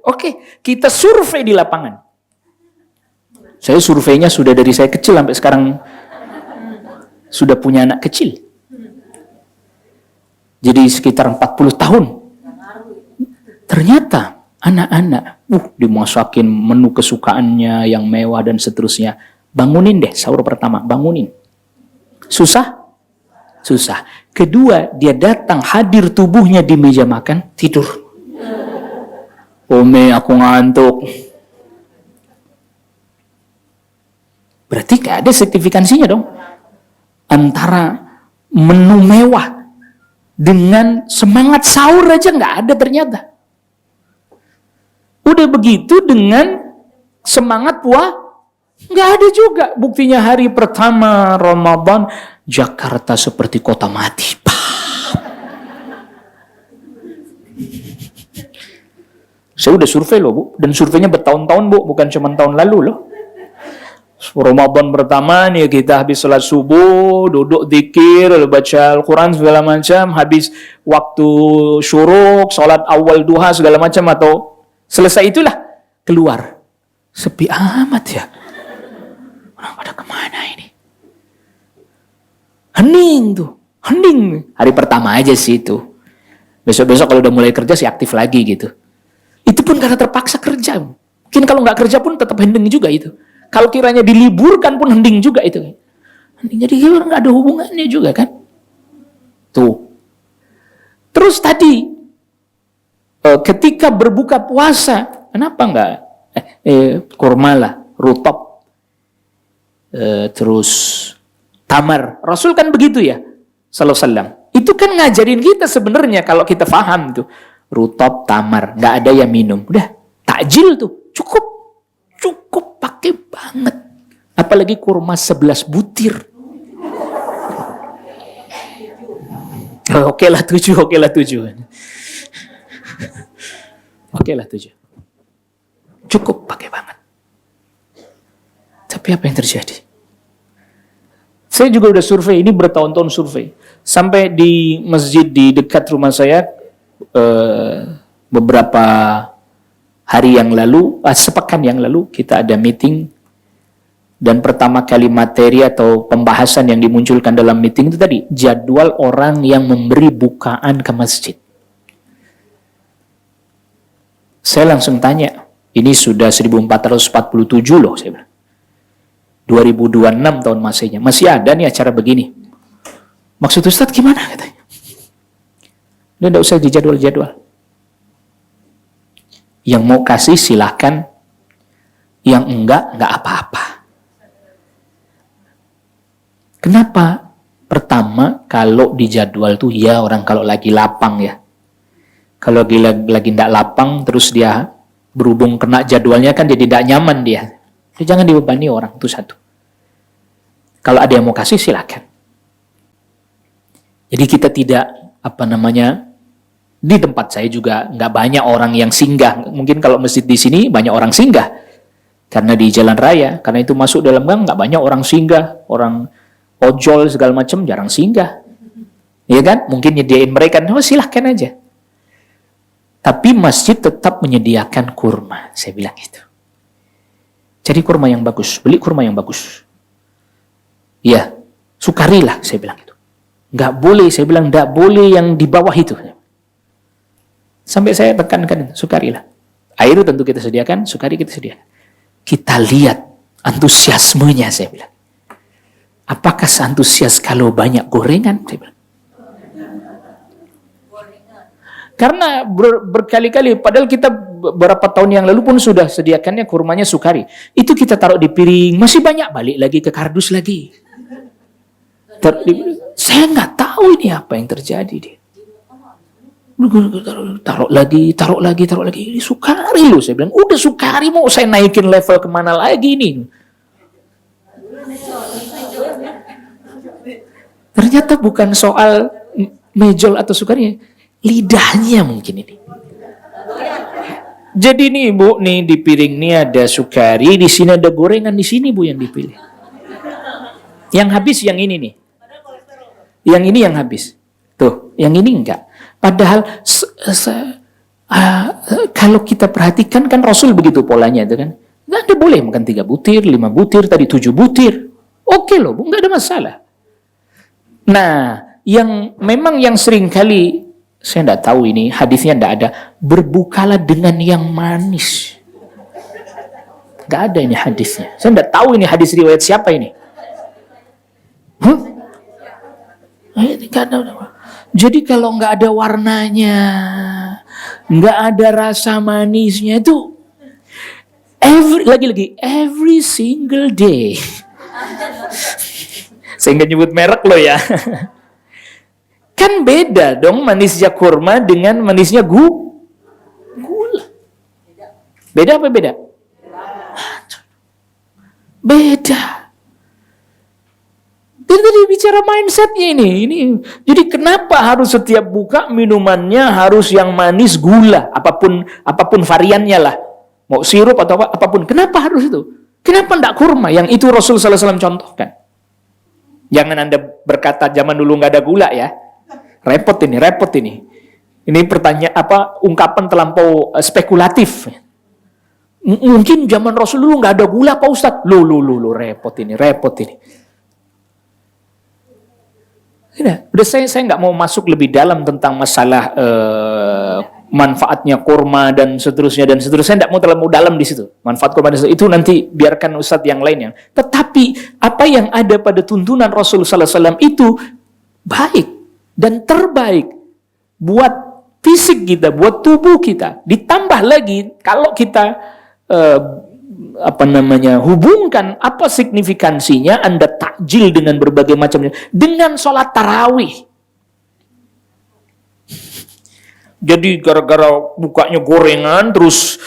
Oke, kita survei di lapangan. Saya surveinya sudah dari saya kecil sampai sekarang sudah punya anak kecil. Jadi sekitar 40 tahun. Ternyata anak-anak dimasakin menu kesukaannya yang mewah dan seterusnya. Bangunin deh sahur pertama, bangunin. Susah. Kedua, dia datang hadir tubuhnya di meja makan, tidur. Ome, aku ngantuk. Berarti gak ada signifikansinya dong. Antara menu mewah dengan semangat sahur aja gak ada ternyata. Udah begitu dengan semangat puasa, gak ada juga. Buktinya hari pertama Ramadan, Jakarta seperti kota mati. Saya udah survei loh Bu, dan surveinya bertahun-tahun Bu, bukan cuma tahun lalu loh. Ramadan pertama nih kita habis sholat subuh, duduk zikir, baca Al-Quran segala macam, habis waktu syuruk, sholat awal duha segala macam, atau selesai itulah keluar. Sepi amat ya. Orang pada kemana ini? Hening. Hari pertama aja sih itu. Besok-besok kalau udah mulai kerja sih aktif lagi gitu. Itu pun karena terpaksa kerja. Mungkin kalau nggak kerja pun tetap hening juga itu. Kalau kiranya diliburkan pun hening juga itu. Jadi nggak ada hubungannya juga kan. Tuh. Terus tadi ketika berbuka puasa, kenapa nggak kurma lah, rutop, terus tamar. Rasul kan begitu ya, sallallahu alaihi wasallam. Itu kan ngajarin kita sebenarnya kalau kita paham tuh. Rutop, tamar, nggak ada yang minum. Udah, takjil tuh, cukup pakai banget. Apalagi kurma 11 butir. Oke lah 7. Oke lah 7. Cukup pakai banget. Tapi apa yang terjadi? Saya juga udah survei, ini bertahun-tahun survei. Sampai di masjid di dekat rumah saya, beberapa hari yang lalu, sepekan yang lalu, kita ada meeting. Dan pertama kali materi atau pembahasan yang dimunculkan dalam meeting itu tadi, jadwal orang yang memberi bukaan ke masjid. Saya langsung tanya, ini sudah 1447 loh, saya bilang. 2026 tahun Masehnya, masih ada nih acara begini. Maksud Ustadz gimana katanya? Udah enggak usah dijadwal-jadwal. Yang mau kasih silahkan, yang enggak apa-apa. Kenapa? Pertama, kalau dijadwal tuh ya orang kalau lagi lapang ya. Kalau lagi enggak lapang, terus dia berhubung kena jadwalnya kan jadi enggak nyaman dia. Jangan dibebani orang, itu satu. Kalau ada yang mau kasih silahkan. Jadi kita tidak, di tempat saya juga nggak banyak orang yang singgah. Mungkin kalau masjid di sini banyak orang singgah. Karena di jalan raya, karena itu masuk dalam gang nggak banyak orang singgah. Orang ojol segala macam jarang singgah. Iya kan? Mungkin nyediain mereka, silahkan aja. Tapi masjid tetap menyediakan kurma, saya bilang gitu. Cari kurma yang bagus, beli kurma yang bagus. Ya, sukarilah, saya bilang gitu. Nggak boleh, saya bilang nggak boleh yang di bawah itu. Sampai saya tekankan, sukarilah. Air tentu kita sediakan, sukari kita sediakan. Kita lihat antusiasmenya, saya bilang. Apakah antusias kalau banyak gorengan, saya bilang. Karena berkali-kali, padahal kita beberapa tahun yang lalu pun sudah sediakannya kurmanya sukari. Itu kita taruh di piring, masih banyak, balik lagi ke kardus lagi. Saya nggak tahu ini apa yang terjadi. Taruh lagi. Ini sukari loh, saya bilang. Udah sukari, mau saya naikin level kemana lagi nih? Ternyata bukan soal mejol atau sukarinya. Lidahnya mungkin ini. Jadi nih Bu, nih di piring nih ada sukari, di sini ada gorengan, di sini Bu yang dipilih. Yang habis yang ini nih. Yang ini yang habis. Tuh, yang ini enggak. Padahal kalau kita perhatikan kan Rasul begitu polanya itu kan. Enggak ada boleh makan 3 butir, 5 butir, tadi 7 butir. Oke loh Bu, enggak ada masalah. Nah, yang memang yang sering kali saya tidak tahu ini, hadisnya tidak ada. Berbukalah dengan yang manis. Tidak ada ini hadisnya. Saya tidak tahu ini hadis riwayat siapa ini. Jadi kalau nggak ada warnanya, nggak ada rasa manisnya itu, every single day. Saya nggak nyebut merek loh ya. Kan beda dong manisnya kurma dengan manisnya gula. Beda apa beda? Beda. Jadi tadi bicara mindsetnya ini. Jadi kenapa harus setiap buka minumannya harus yang manis gula, apapun variannya lah. Mau sirup atau apapun. Kenapa harus itu? Kenapa enggak kurma? Yang itu Rasul sallallahu alaihi wasallam contohkan. Jangan Anda berkata zaman dulu nggak ada gula ya. Repot ini. Ini pertanyaan ungkapan terlampau spekulatif. Mungkin zaman Rasul dulu nggak ada gula Pak Ustadz. Repot ini. Udah saya nggak mau masuk lebih dalam tentang masalah manfaatnya kurma dan seterusnya dan seterusnya, tidak mau terlalu dalam di situ. Manfaat kurma dan itu nanti biarkan ustadz yang lainnya. Tetapi apa yang ada pada tuntunan Rasulullah SAW itu baik dan terbaik buat fisik kita, buat tubuh kita. Ditambah lagi kalau kita hubungkan apa signifikansinya, Anda takjil dengan berbagai macamnya, dengan sholat tarawih. Jadi gara-gara bukanya gorengan, terus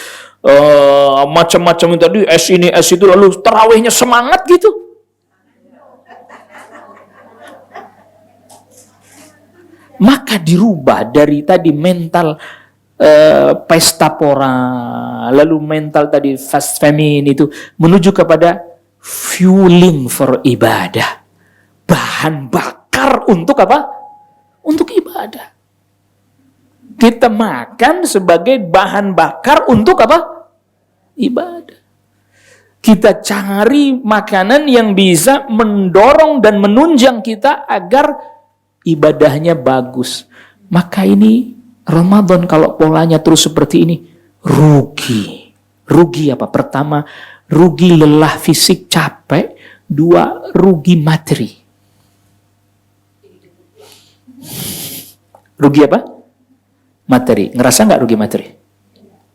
macam-macam tadi, es ini, es itu, lalu tarawihnya semangat gitu. Maka dirubah dari tadi mental pesta pora, lalu mental tadi fast famine itu, menuju kepada fueling for ibadah. Bahan bakar untuk apa? Untuk ibadah. Kita makan sebagai bahan bakar untuk apa? Ibadah. Kita cari makanan yang bisa mendorong dan menunjang kita agar ibadahnya bagus. Maka ini Ramadan kalau polanya terus seperti ini, rugi. Rugi apa? Pertama, rugi lelah fisik, capek. Dua, rugi materi. Rugi apa? Materi. Ngerasa nggak rugi materi?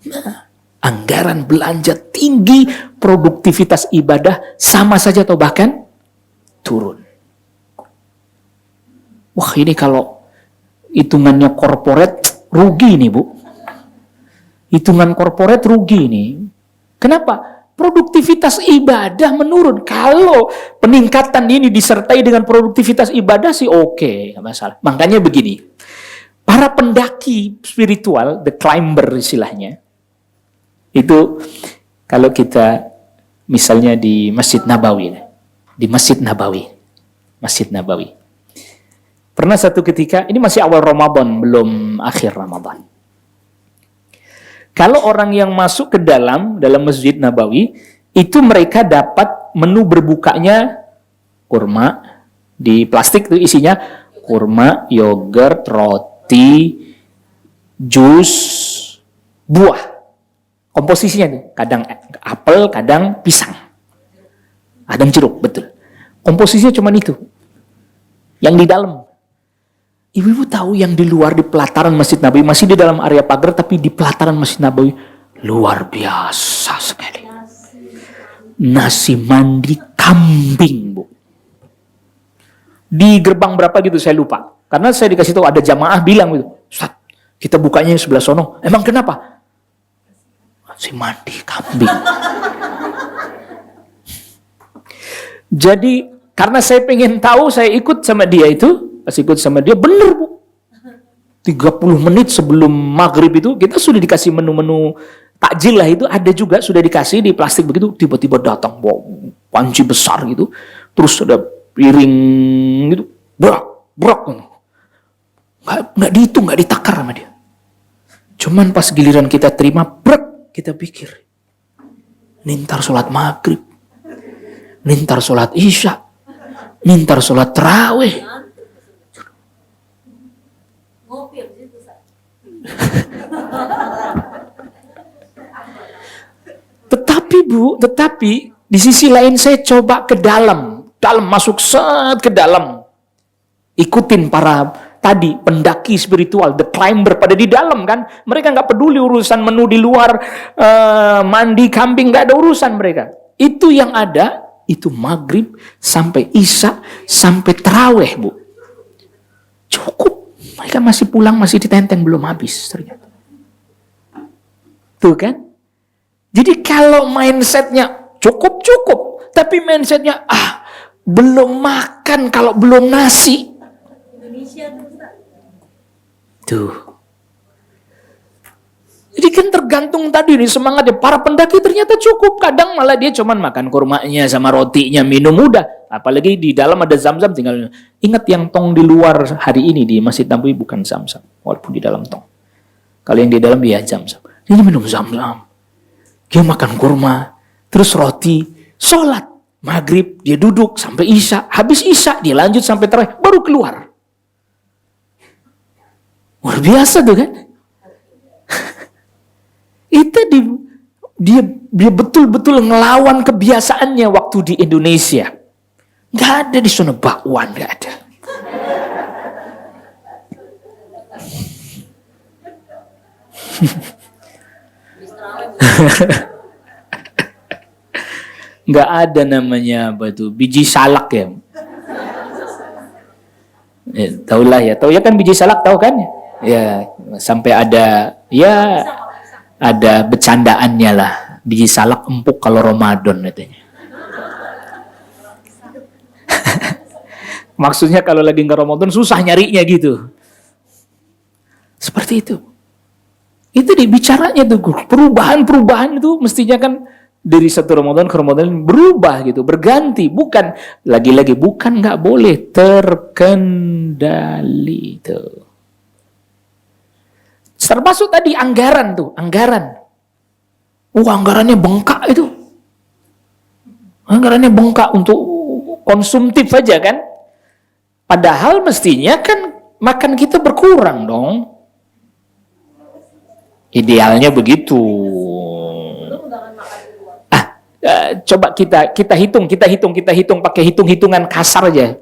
Nah, anggaran belanja tinggi, produktivitas ibadah sama saja atau bahkan turun. Wah, ini kalau hitungannya korporat rugi nih, Bu. Hitungan korporat rugi nih. Kenapa? Produktivitas ibadah menurun. Kalau peningkatan ini disertai dengan produktivitas ibadah sih oke, nggak masalah. Makanya begini. Para pendaki spiritual, the climber istilahnya, itu kalau kita misalnya di Masjid Nabawi, Masjid Nabawi. Pernah satu ketika, ini masih awal Ramadan, belum akhir Ramadan. Kalau orang yang masuk ke dalam Masjid Nabawi, itu mereka dapat menu berbukanya kurma, di plastik itu isinya kurma, yogurt, roti, jus, buah. Komposisinya nih, kadang apel, kadang pisang. Kadang jeruk, betul. Komposisinya cuma itu. Yang di dalam. Ibu-ibu tahu yang di luar di pelataran Masjid Nabawi, masih di dalam area pagar, tapi di pelataran Masjid Nabawi, luar biasa sekali. Nasi mandi kambing, Bu. Di gerbang berapa gitu, saya lupa. Karena saya dikasih tahu ada jamaah bilang gitu, Ustaz, kita bukanya yang sebelah sono. Emang kenapa? Nasi mandi kambing. Jadi karena saya pengen tahu, saya ikut sama dia itu. Pas ikut sama dia, bener, Bu. 30 menit sebelum maghrib itu, kita sudah dikasih menu-menu takjil lah itu, ada juga sudah dikasih di plastik begitu, tiba-tiba datang, bawa panci besar gitu, terus ada piring gitu, berak. Nggak dihitung, nggak ditakar sama dia. Cuman pas giliran kita terima, kita pikir, nintar sholat maghrib, nintar sholat isya, nintar sholat tarawih. Tetapi di sisi lain saya coba ke dalam masuk ke dalam, ikutin para tadi pendaki spiritual, the climber pada di dalam kan, mereka nggak peduli urusan menu di luar, mandi kambing, nggak ada urusan mereka. Itu yang ada itu maghrib sampai isya sampai taraweh, Bu. Cukup. Mereka masih pulang, masih ditenteng, belum habis ternyata. Tuh kan? Jadi kalau mindsetnya cukup, tapi mindsetnya belum makan kalau belum nasi. Indonesia tuh. Jadi kan tergantung tadi nih semangatnya. Para pendaki ternyata cukup. Kadang malah dia cuman makan kurmanya sama rotinya, minum udah. Apalagi di dalam ada zam-zam tinggal. Ingat yang tong di luar hari ini di Masjid Nabawi bukan zam-zam. Walaupun di dalam tong. Kalau yang di dalam dia zam-zam. Dia minum zam-zam. Dia makan kurma. Terus roti. Sholat. Maghrib dia duduk sampai isya. Habis isya dia lanjut sampai tarawih. Baru keluar. Luar biasa tuh kan. dia betul-betul ngelawan kebiasaannya waktu di Indonesia. Nggak ada di sana bakwan, nggak ada. Nggak ada namanya apa tuh, biji salak ya. Taulah ya, tahu ya kan biji salak, tahu kan? Ya, sampai ada bercandaannya lah. Biji salak empuk kalau Ramadan katanya. Maksudnya kalau lagi nggak Ramadan susah nyarinya gitu. Seperti itu. Itu dibicaranya tuh, perubahan itu mestinya kan dari satu Ramadan ke Ramadan berubah gitu, berganti. Bukan, lagi-lagi bukan nggak boleh, terkendali tuh. Termasuk tadi anggaran. Anggarannya bengkak itu. Anggarannya bengkak untuk konsumtif aja kan. Padahal mestinya kan makan kita berkurang dong. Idealnya begitu. Coba kita hitung pakai hitungan kasar aja.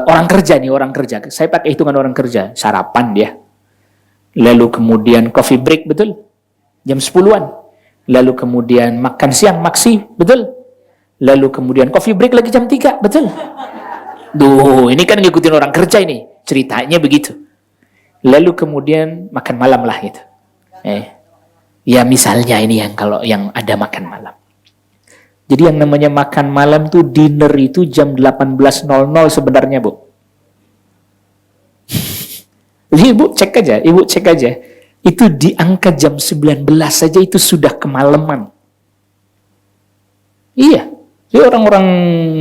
Orang kerja. Saya pakai hitungan orang kerja. Sarapan dia. Lalu kemudian coffee break, betul? Jam 10-an. Lalu kemudian makan siang, maksi, betul? Lalu kemudian coffee break lagi jam 3, betul? Duh, ini kan ngikutin orang kerja ini. Ceritanya begitu. Lalu kemudian makan malam lah gitu. Ya misalnya ini kalau yang ada makan malam. Jadi yang namanya makan malam tuh dinner itu jam 18.00 sebenarnya, Bu. Jadi ibu cek aja. Itu di angka jam 19 saja itu sudah kemalaman. Iya. Jadi orang-orang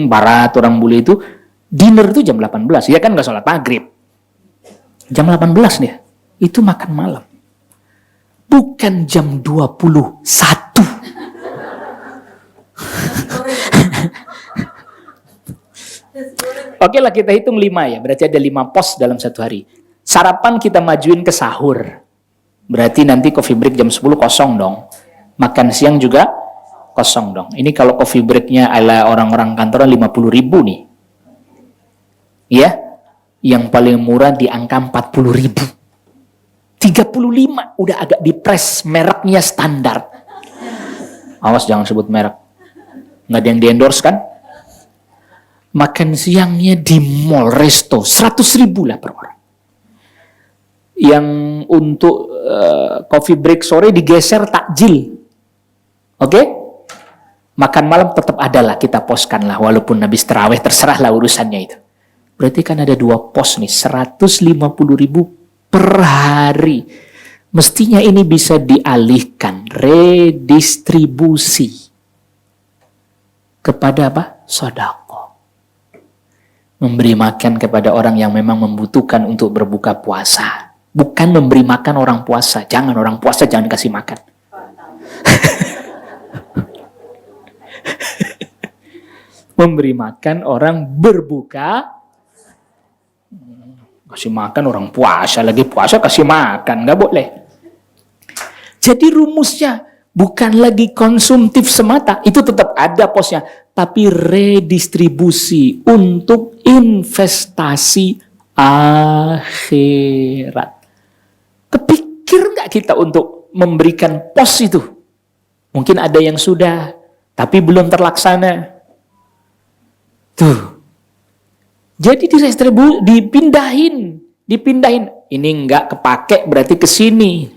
barat, orang bule itu dinner itu jam 18. Ya kan nggak sholat maghrib. Jam 18 dia. Itu makan malam. Bukan jam 21. Oke lah, kita hitung 5 ya. Berarti ada 5 pos dalam satu hari. Sarapan kita majuin ke sahur. Berarti nanti coffee break jam 10 kosong dong. Makan siang juga kosong dong. Ini kalau coffee breaknya ala orang-orang kantoran 50.000 nih. Ya, yang paling murah di angka 40.000. 35 udah agak dipres, mereknya standar. Awas jangan sebut merek. Nggak ada yang di-endorse kan? Makan siangnya di mall, resto, 100.000 lah per orang. Yang untuk coffee break sore digeser takjil. Oke? Makan malam tetap ada lah, kita poskan lah. Walaupun habis terawih, terserah lah urusannya itu. Berarti kan ada 2 pos nih, 150.000 per hari. Mestinya ini bisa dialihkan, redistribusi kepada apa? Sedekah. Memberi makan kepada orang yang memang membutuhkan untuk berbuka puasa. Bukan memberi makan orang puasa. Jangan, orang puasa jangan kasih makan. Memberi makan orang berbuka. Kasih makan orang puasa, lagi puasa kasih makan, nggak boleh. Jadi rumusnya bukan lagi konsumtif semata, itu tetap ada posnya, tapi redistribusi untuk investasi akhirat. Kepikir nggak kita untuk memberikan pos itu? Mungkin ada yang sudah, tapi belum terlaksana. Tuh. Jadi dipindahin. Ini nggak kepake berarti ke sini.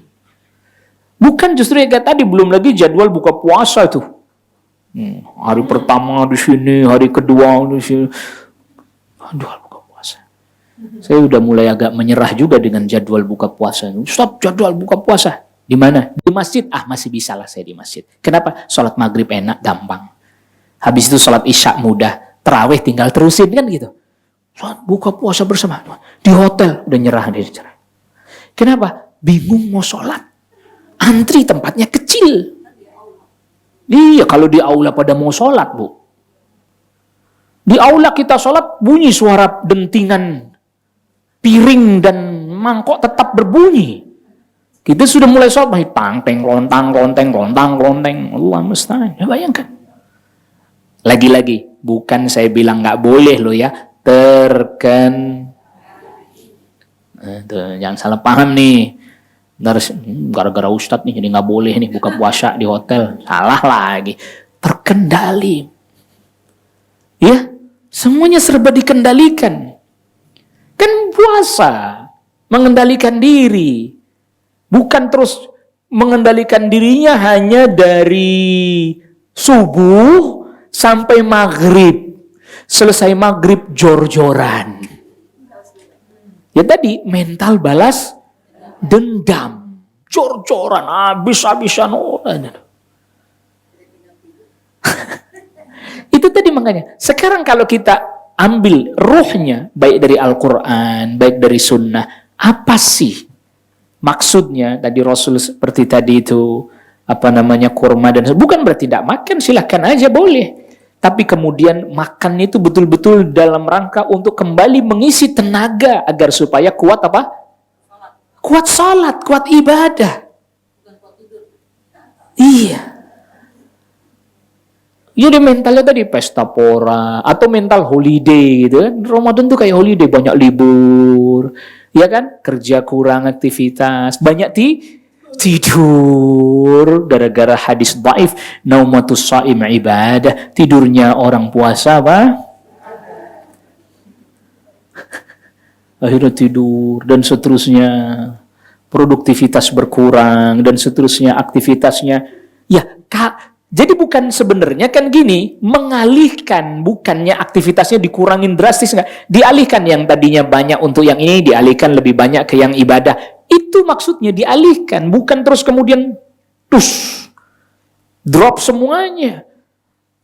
Bukan justru yang tadi, belum lagi jadwal buka puasa tuh. Hari pertama di sini, hari kedua di sini. Jadwal buka puasa. Saya udah mulai agak menyerah juga dengan jadwal buka puasa. Stop jadwal buka puasa. Di mana? Di masjid. Masih bisa lah saya di masjid. Kenapa? Sholat maghrib enak, gampang. Habis itu sholat isya mudah. Terawih tinggal terusin kan gitu. Sholat buka puasa bersama. Di hotel udah nyerah dia. Kenapa? Bingung mau sholat. Antri tempatnya kecil. Iya, kalau di aula pada mau sholat, Bu. Di aula kita sholat, bunyi suara dentingan piring dan mangkok tetap berbunyi. Kita sudah mulai sholat, tang-teng, lontang, lonteng, lontang, lonteng. Allah musta'an. Ya bayangkan. Lagi-lagi, bukan saya bilang nggak boleh loh ya. Jangan salah paham nih. Gara-gara ustadz nih, jadi nggak boleh nih buka puasa di hotel. Salah lagi. Terkendali. Ya, semuanya serba dikendalikan. Kan puasa, mengendalikan diri. Bukan terus mengendalikan dirinya hanya dari subuh sampai maghrib. Selesai maghrib jor-joran. Ya tadi, mental balas dendam. Jor-joran, habis-habisan. Itu tadi makanya. Sekarang kalau kita ambil ruhnya, baik dari Al-Quran, baik dari Sunnah, apa sih maksudnya? Tadi Rasul seperti tadi itu, kurma dan bukan berarti tidak makan, silahkan aja boleh. Tapi kemudian makan itu betul-betul dalam rangka untuk kembali mengisi tenaga agar supaya kuat apa? Kuat salat, kuat ibadah. Iya. Jadi mentalnya tadi pesta pora atau mental holiday gitu kan. Ramadan tuh kayak holiday, banyak libur. Ya kan? Kerja kurang aktivitas, banyak tidur gara-gara hadis dhaif, naumatus shaim ibadah, tidurnya orang puasa apa? Akhirnya tidur dan seterusnya, produktivitas berkurang dan seterusnya, aktivitasnya ya jadi bukan sebenarnya kan gini, mengalihkan, bukannya aktivitasnya dikurangin drastis, enggak, dialihkan yang tadinya banyak untuk yang ini, dialihkan lebih banyak ke yang ibadah. Itu maksudnya dialihkan, bukan terus kemudian drop semuanya.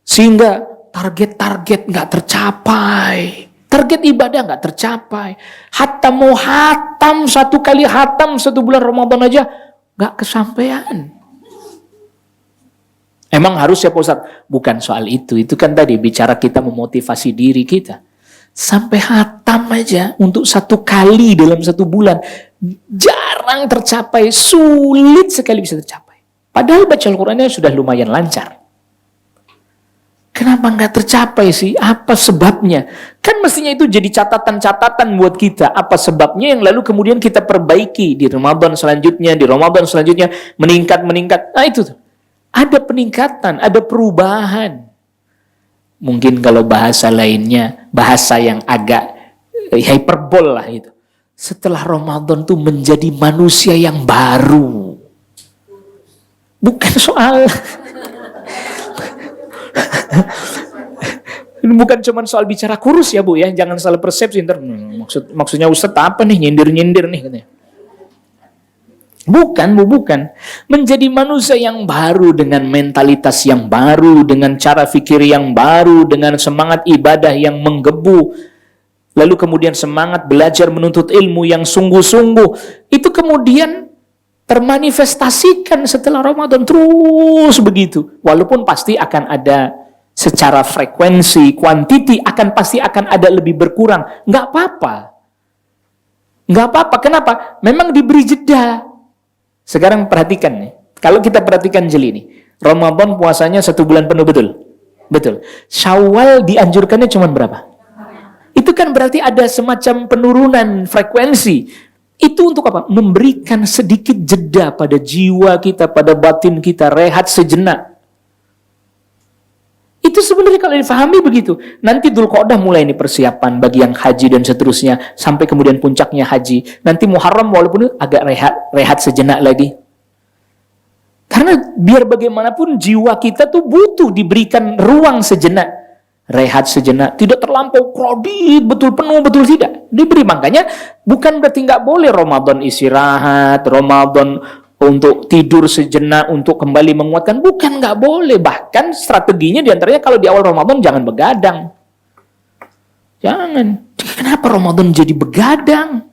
Sehingga target-target nggak tercapai. Target ibadah nggak tercapai. Hatta mau hatam, satu kali hatam, 1 bulan Ramadan aja nggak kesampaian. Emang harus ya Pak Ustadz? Bukan soal itu. Itu kan tadi bicara kita memotivasi diri kita. Sampai hatam aja untuk 1 kali dalam 1 bulan. Jarang tercapai, sulit sekali bisa tercapai. Padahal baca Al-Qurannya sudah lumayan lancar. Kenapa nggak tercapai sih? Apa sebabnya? Kan mestinya itu jadi catatan-catatan buat kita. Apa sebabnya yang lalu kemudian kita perbaiki di Ramadan selanjutnya, meningkat. Nah itu tuh. Ada peningkatan, ada perubahan. Mungkin kalau bahasa lainnya, bahasa yang agak hyperbol lah itu. Setelah Ramadan tuh menjadi manusia yang baru. Bukan soal bukan cuma soal bicara kurus ya Bu ya, jangan salah persepsi ntar maksudnya Ustadz apa nih nyindir-nyindir nih katanya. Bukan. Menjadi manusia yang baru dengan mentalitas yang baru, dengan cara fikir yang baru, dengan semangat ibadah yang menggebu. Lalu kemudian semangat belajar menuntut ilmu yang sungguh-sungguh. Itu kemudian termanifestasikan setelah Ramadan terus begitu. Walaupun pasti akan ada secara frekuensi, kuantiti pasti akan ada lebih berkurang. Nggak apa-apa. Kenapa? Memang diberi jeda. Sekarang perhatikan nih. Kalau kita perhatikan jeli nih. Ramadan puasanya 1 bulan penuh, betul? Betul. Syawal dianjurkannya cuma berapa? Itu kan berarti ada semacam penurunan frekuensi. Itu untuk apa? Memberikan sedikit jeda pada jiwa kita, pada batin kita, rehat sejenak. Itu sebenarnya kalau difahami begitu. Nanti Dzulqa'dah mulai nih persiapan bagi yang haji dan seterusnya. Sampai kemudian puncaknya haji. Nanti Muharram walaupun agak rehat sejenak lagi. Karena biar bagaimanapun jiwa kita tuh butuh diberikan ruang sejenak. Rehat sejenak. Tidak terlampau kredit, betul penuh, betul tidak. Diberi. Makanya bukan berarti nggak boleh Ramadan istirahat, Ramadan untuk tidur sejenak, untuk kembali menguatkan. Bukan nggak boleh. Bahkan strateginya diantaranya kalau di awal Ramadan jangan begadang. Jangan. Kenapa Ramadan jadi begadang?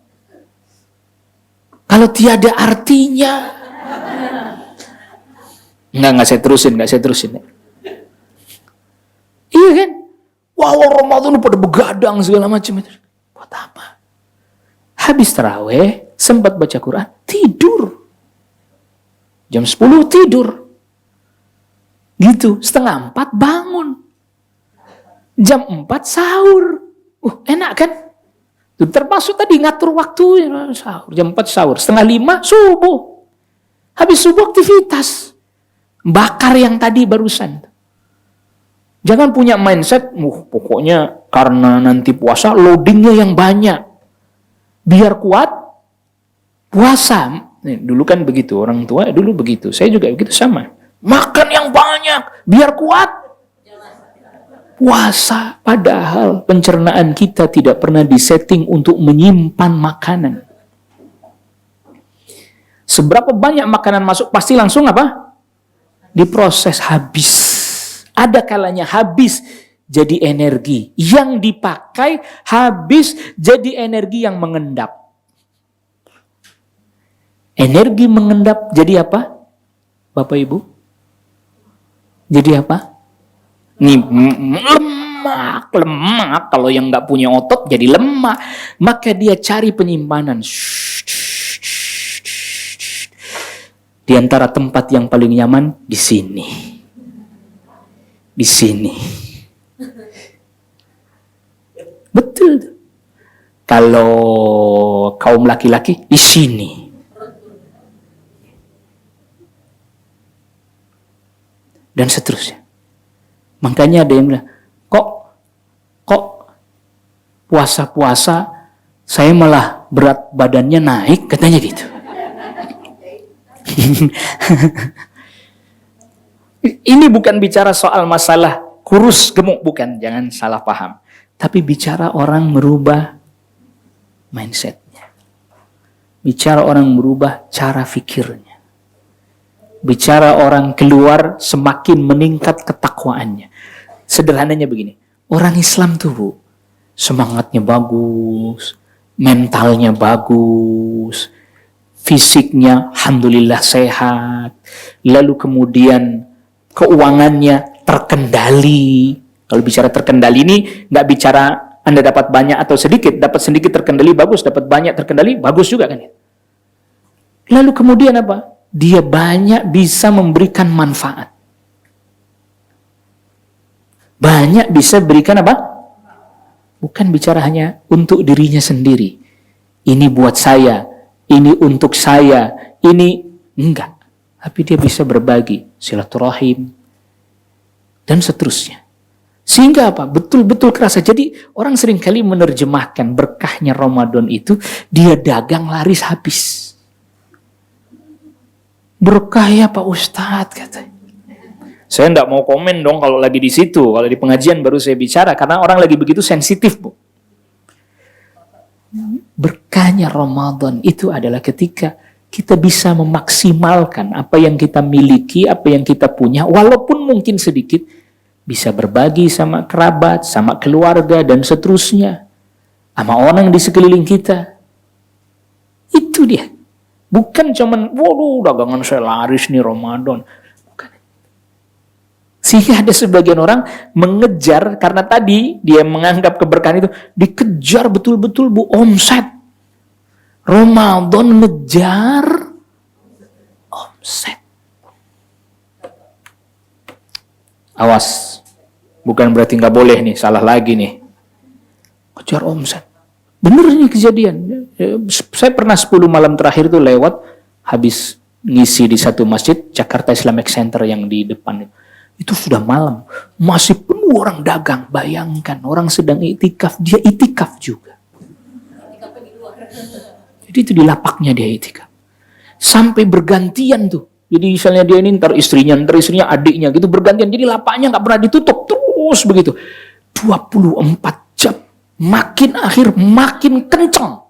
Kalau tiada artinya. Nggak saya terusin. Iya kan? Wah, Ramadan pada begadang segala macam itu. Buat apa? Habis tarawih, sempat baca Quran, tidur. Jam 10 tidur. Gitu, setengah 4 bangun. Jam 4 sahur. Enak kan? Tuh, termasuk tadi ngatur waktu sahur. Jam 4 sahur, setengah 5 subuh. Habis subuh aktivitas. Bakar yang tadi barusan. Jangan punya mindset, pokoknya karena nanti puasa loadingnya yang banyak. Biar kuat, puasa. Nih, dulu kan begitu, orang tua dulu begitu. Saya juga begitu sama. Makan yang banyak, biar kuat. Puasa, padahal pencernaan kita tidak pernah disetting untuk menyimpan makanan. Seberapa banyak makanan masuk, pasti langsung apa? Diproses, habis. Ada kalanya habis jadi energi. Yang dipakai habis jadi energi yang mengendap. Energi mengendap jadi apa? Bapak Ibu? Jadi apa? Lemak. Kalau yang nggak punya otot jadi lemak. Maka dia cari penyimpanan. Di antara tempat yang paling nyaman di sini. Di sini. Betul. Kalau kaum laki-laki di sini. Dan seterusnya. Makanya ada yang bilang, kok puasa-puasa saya malah berat badannya naik, katanya gitu. Ini bukan bicara soal masalah kurus gemuk, bukan, jangan salah paham. Tapi bicara orang merubah mindsetnya. Bicara orang merubah cara fikirnya. Bicara orang keluar semakin meningkat ketakwaannya. Sederhananya begini, orang Islam tuh Bu, semangatnya bagus, mentalnya bagus, fisiknya alhamdulillah sehat, lalu kemudian keuangannya terkendali. Kalau bicara terkendali ini nggak bicara Anda dapat banyak atau sedikit, dapat sedikit terkendali bagus, dapat banyak terkendali bagus juga kan ya. Lalu kemudian apa? Dia banyak bisa memberikan manfaat. Banyak bisa berikan apa? Bukan bicara hanya untuk dirinya sendiri. Ini buat saya, ini untuk saya, ini enggak. Tapi dia bisa berbagi, silaturahim, dan seterusnya. Sehingga apa? Betul-betul kerasa. Jadi orang seringkali menerjemahkan berkahnya Ramadan itu, dia dagang laris habis. Berkah ya Pak Ustadz, katanya. Saya enggak mau komen dong kalau lagi di situ. Kalau di pengajian baru saya bicara, karena orang lagi begitu sensitif, Bu. Berkahnya Ramadan itu adalah ketika kita bisa memaksimalkan apa yang kita miliki, apa yang kita punya, walaupun mungkin sedikit, bisa berbagi sama kerabat, sama keluarga, dan seterusnya. Sama orang di sekeliling kita. Itu dia. Bukan cuman, waduh dagangan saya laris nih Ramadan. Bukan. Sehingga ada sebagian orang mengejar, karena tadi dia menganggap keberkahan itu, dikejar betul-betul Bu, omset. Ramadan ngejar omset. Awas, bukan berarti nggak boleh nih, salah lagi nih. Kejar omset. Bener ini kejadian. Saya pernah 10 malam terakhir tuh lewat, habis ngisi di satu masjid, Jakarta Islamic Center yang di depan. Itu sudah malam, masih penuh orang dagang. Bayangkan, orang sedang itikaf, dia itikaf juga. Jadi itu di lapaknya dia itikaf. Sampai bergantian tuh. Jadi misalnya dia ini ntar istrinya adiknya gitu bergantian. Jadi lapaknya nggak pernah ditutup terus begitu. 24 jam. Makin akhir makin kencang.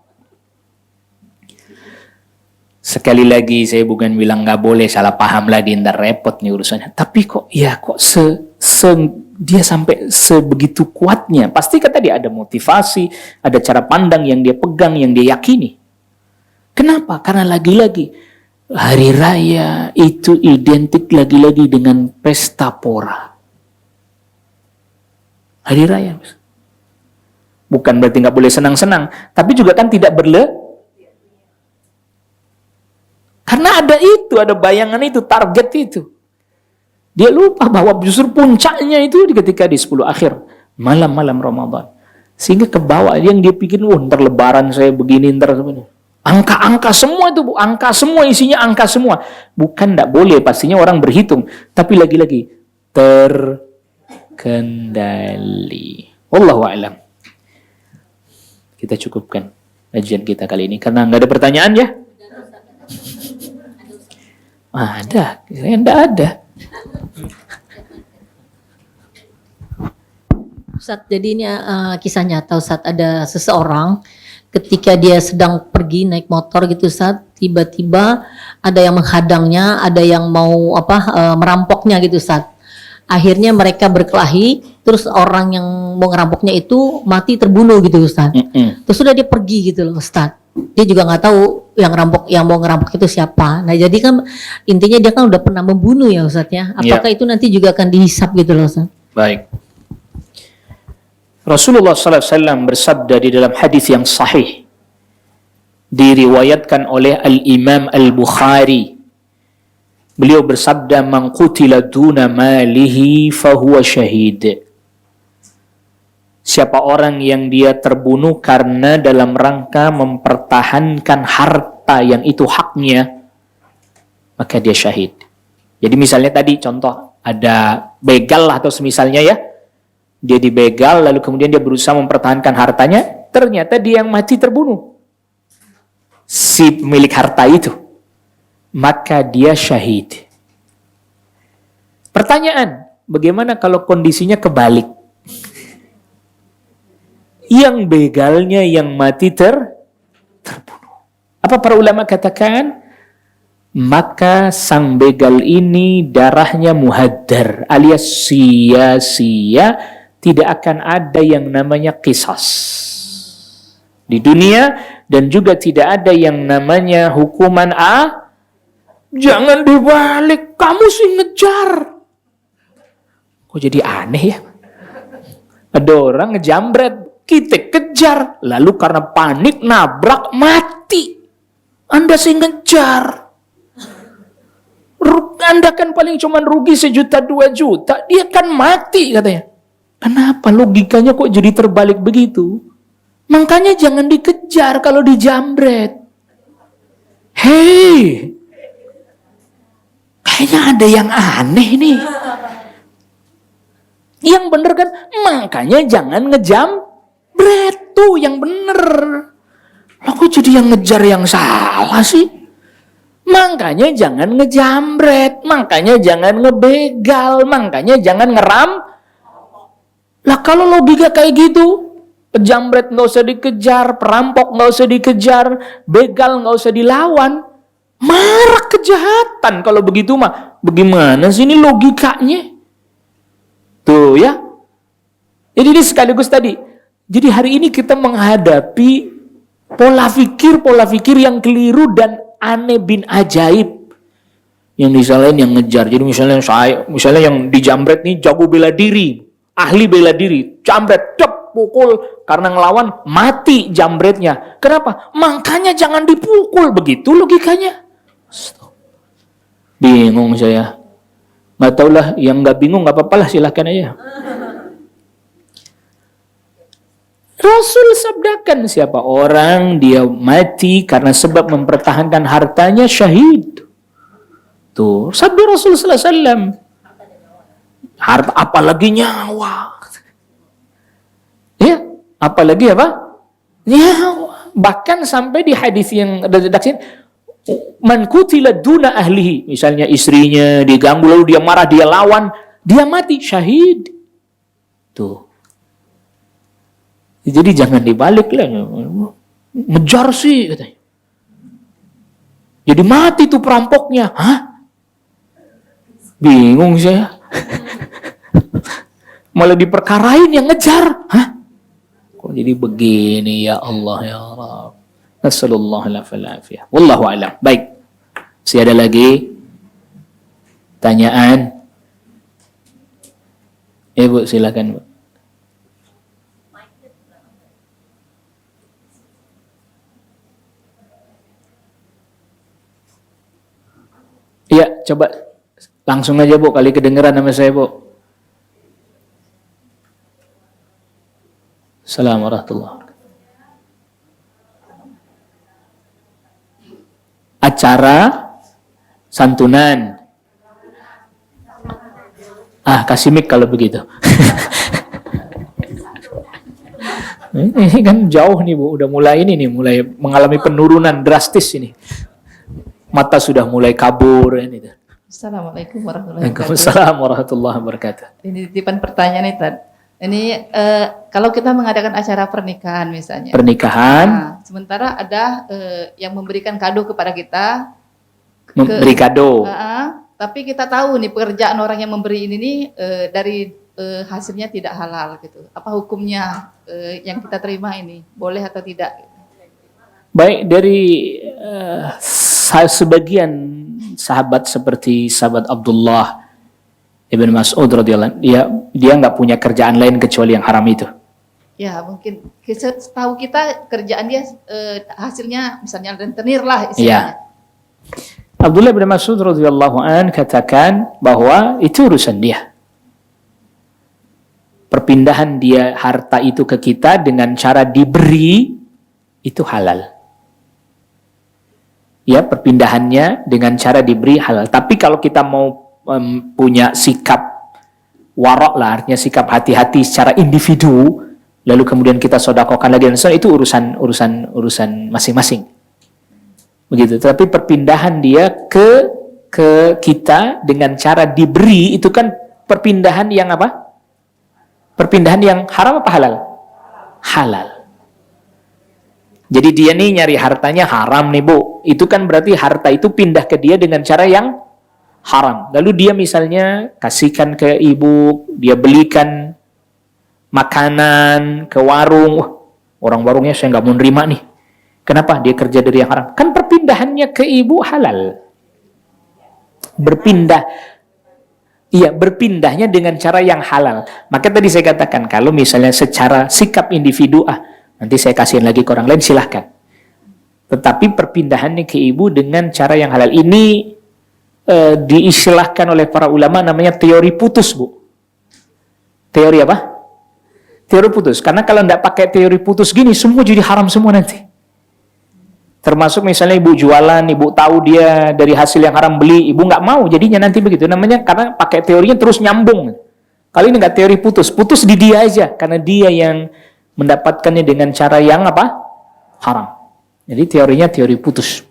Sekali lagi saya bukan bilang nggak boleh, salah paham lagi ntar repot nih urusannya. Tapi kok dia sampai sebegitu kuatnya. Pasti kan tadi ada motivasi, ada cara pandang yang dia pegang, yang dia yakini. Kenapa? Karena lagi-lagi hari raya itu identik lagi-lagi dengan pesta pora. Hari raya. Bukan berarti nggak boleh senang-senang, tapi juga kan tidak Karena ada itu, ada bayangan itu, target itu. Dia lupa bahwa justru puncaknya itu ketika di 10 akhir malam-malam Ramadan. Sehingga kebawa yang dia pikir, ntar lebaran saya begini, ntar sebenarnya. Angka-angka semua itu, Bu. Angka semua, isinya angka semua. Bukan tidak boleh, pastinya orang berhitung. Tapi lagi-lagi, terkendali. Wallahu a'lam. Kita cukupkan kajian kita kali ini. Karena nggak ada pertanyaan ya? Ada. Saya nggak ada. Ustaz, jadi ini kisah nyata Ustaz, ada seseorang ketika dia sedang pergi naik motor gitu Ustaz, tiba-tiba ada yang menghadangnya, ada yang mau merampoknya gitu Ustaz. Akhirnya mereka berkelahi, terus orang yang mau ngerampoknya itu mati terbunuh gitu Ustaz. Terus sudah dia pergi gitu loh Ustaz. Dia juga nggak tahu yang mau ngerampok itu siapa. Nah jadi kan intinya dia kan udah pernah membunuh ya Ustaz ya. Apakah itu nanti juga akan dihisap gitu loh Ustaz? Baik. Rasulullah SAW bersabda di dalam hadis yang sahih, diriwayatkan oleh Al-Imam Al-Bukhari. Beliau bersabda, "Man qutila duna malihi fahuwa syahid." Siapa orang yang dia terbunuh karena dalam rangka mempertahankan harta yang itu haknya, maka dia syahid. Jadi misalnya tadi contoh, ada begal atau semisalnya ya, dia dibegal, lalu kemudian dia berusaha mempertahankan hartanya, ternyata dia yang mati terbunuh. Si pemilik harta itu. Maka dia syahid. Pertanyaan, bagaimana kalau kondisinya kebalik? Yang begalnya yang mati terbunuh. Apa para ulama katakan? Maka sang begal ini darahnya muhaddar, alias sia-sia. Tidak akan ada yang namanya qisas di dunia, dan juga tidak ada yang namanya hukuman jangan dibalik, kamu sih ngejar. Kok jadi aneh ya? Ada orang ngejambret, kita kejar, lalu karena panik nabrak mati. Anda sih ngejar. Anda kan paling cuma rugi 1 juta 2 juta, dia kan mati katanya. Kenapa logikanya kok jadi terbalik begitu? Makanya jangan dikejar kalau dijambret. Hei, kayaknya ada yang aneh nih. Yang bener kan? Makanya jangan ngejambret tuh yang bener. Kok jadi yang ngejar yang salah sih? Makanya jangan ngejambret, makanya jangan ngebegal, makanya jangan Lah kalau logika kayak gitu, pejamret nggak usah dikejar, perampok nggak usah dikejar, begal nggak usah dilawan, marah kejahatan kalau begitu mah. Bagaimana sih ini logikanya? Tuh ya. Jadi ini sekaligus tadi. Jadi hari ini kita menghadapi pola pikir yang keliru dan aneh bin ajaib. Yang disalahin yang ngejar. Jadi misalnya yang dijambret nih jago bela diri. Ahli bela diri, jambret, pukul, karena ngelawan, mati jambretnya. Kenapa? Makanya jangan dipukul, begitu logikanya. Bingung saya. Nggak tahulah, yang nggak bingung nggak apa-apa lah, silahkan aja. Rasul sabdakan, siapa orang dia mati karena sebab mempertahankan hartanya, syahid. Tuh, sabda Rasul sallallahu alaihi wasallam. Harta apalagi nyawa. Ya, apalagi apa? Nyawa. Bahkan sampai di hadis yang ada redaksi, man qutila duna ahlihi, misalnya istrinya diganggu lalu dia marah, dia lawan, dia mati, syahid. Tuh. Jadi jangan dibalik lah. Ngejar sih katanya. Jadi mati tuh perampoknya. Hah? Bingung saya. Malah diperkarain yang ngejar. Hah? Kok jadi begini ya Allah ya Rabb. Nasallallahu alaihi. Wallahu a'lam. Baik. Masih ada lagi tanyaan? Bu, silakan, Bu. Iya, coba langsung aja Bu, kali kedengeran sama saya Bu. Assalamualaikum warahmatullahi wabarakatuh. Acara santunan. Kasih mic kalau begitu. Ini kan jauh nih Bu, udah mulai ini nih, mulai mengalami penurunan drastis ini. Mata sudah mulai kabur ini. Assalamualaikum warahmatullahi wabarakatuh. Waalaikumsalam warahmatullahi wabarakatuh. Ini titipan pertanyaan nih, Tad. Ini kalau kita mengadakan acara pernikahan misalnya. Pernikahan. Nah, sementara ada yang memberikan kado kepada kita. Memberi kado. Tapi kita tahu nih pekerjaan orang yang memberi ini nih dari hasilnya tidak halal gitu. Apa hukumnya yang kita terima ini? Boleh atau tidak? Baik, dari sebagian sahabat seperti sahabat Abdullah Ibn Mas'ud radhiyallahu anhu, dia nggak punya kerjaan lain kecuali yang haram itu. Ya mungkin setahu kita kerjaan dia hasilnya misalnya rentenir lah istilahnya. Ya. Abdullah bin Mas'ud radhiyallahu an katakan bahwa itu urusan dia. Perpindahan dia harta itu ke kita dengan cara diberi itu halal. Ya, perpindahannya dengan cara diberi halal. Tapi kalau kita mau punya sikap warok lah, artinya sikap hati-hati secara individu, lalu kemudian kita sodakokan lagi dan itu urusan masing-masing. Begitu. Tapi perpindahan dia ke kita dengan cara diberi itu kan perpindahan yang apa? Perpindahan yang haram apa halal? Halal. Jadi dia nih nyari hartanya haram nih Bu. Itu kan berarti harta itu pindah ke dia dengan cara yang haram. Lalu dia misalnya kasihkan ke ibu, dia belikan makanan ke warung. Orang warungnya saya nggak mau nerima nih. Kenapa? Dia kerja dari yang haram. Kan perpindahannya ke ibu halal. Berpindahnya dengan cara yang halal. Maka tadi saya katakan, kalau misalnya secara sikap individu, nanti saya kasihin lagi ke orang lain, silahkan. Tetapi perpindahannya ke ibu dengan cara yang halal. Ini diistilahkan oleh para ulama namanya teori putus, Bu. Teori apa? Teori putus. Karena kalau tidak pakai teori putus gini, semua jadi haram semua nanti. Termasuk misalnya ibu jualan, ibu tahu dia dari hasil yang haram beli, ibu nggak mau, jadinya nanti begitu. Namanya karena pakai teorinya terus nyambung. Kali ini nggak teori putus, putus di dia aja, karena dia yang mendapatkannya dengan cara yang apa? Haram. Jadi teorinya teori putus.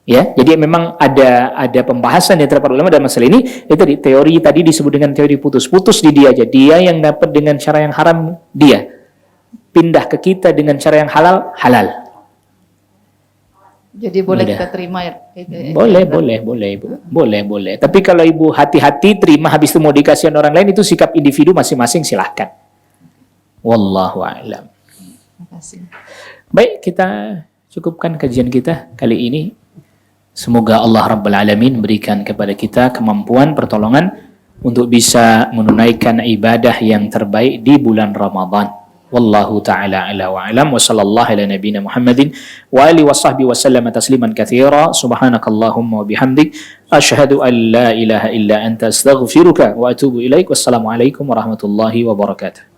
Ya, jadi memang ada pembahasan di antara para ulama dalam masalah ini. Itu tadi teori tadi disebut dengan teori putus. Putus di dia aja. Dia yang dapat dengan cara yang haram, dia pindah ke kita dengan cara yang halal, halal. Jadi boleh kita terima ya? Boleh, Ibu. Boleh. Tapi kalau Ibu hati-hati terima habis itu mau dikasih orang lain, itu sikap individu masing-masing, silahkan. Wallahu a'lam. Terima kasih. Baik, kita cukupkan kajian kita kali ini. Semoga Allah Rabbul Alamin berikan kepada kita kemampuan, pertolongan untuk bisa menunaikan ibadah yang terbaik di bulan Ramadan. Wallahu ta'ala ala wa alam wa sallallahu ala nabina Muhammadin wa alihi wa sahbihi wa sallama tasliman katsira. Subhanakallahumma wa bihamdik asyhadu an la ilaha illa anta astaghfiruka wa atubu ilaik. Wassalamualaikum warahmatullahi wabarakatuh.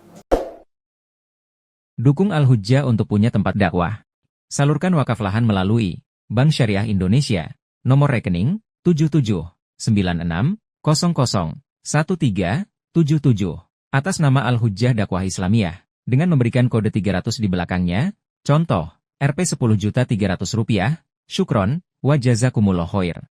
Dukung Al-Hujjah untuk punya tempat dakwah. Salurkan wakaf lahan melalui Bank Syariah Indonesia. Nomor rekening 7796001377 atas nama Al-Hujjah Dakwah Islamiyah dengan memberikan kode 300 di belakangnya. Contoh, Rp 10.300.000. Syukron wa jazakumullah khair.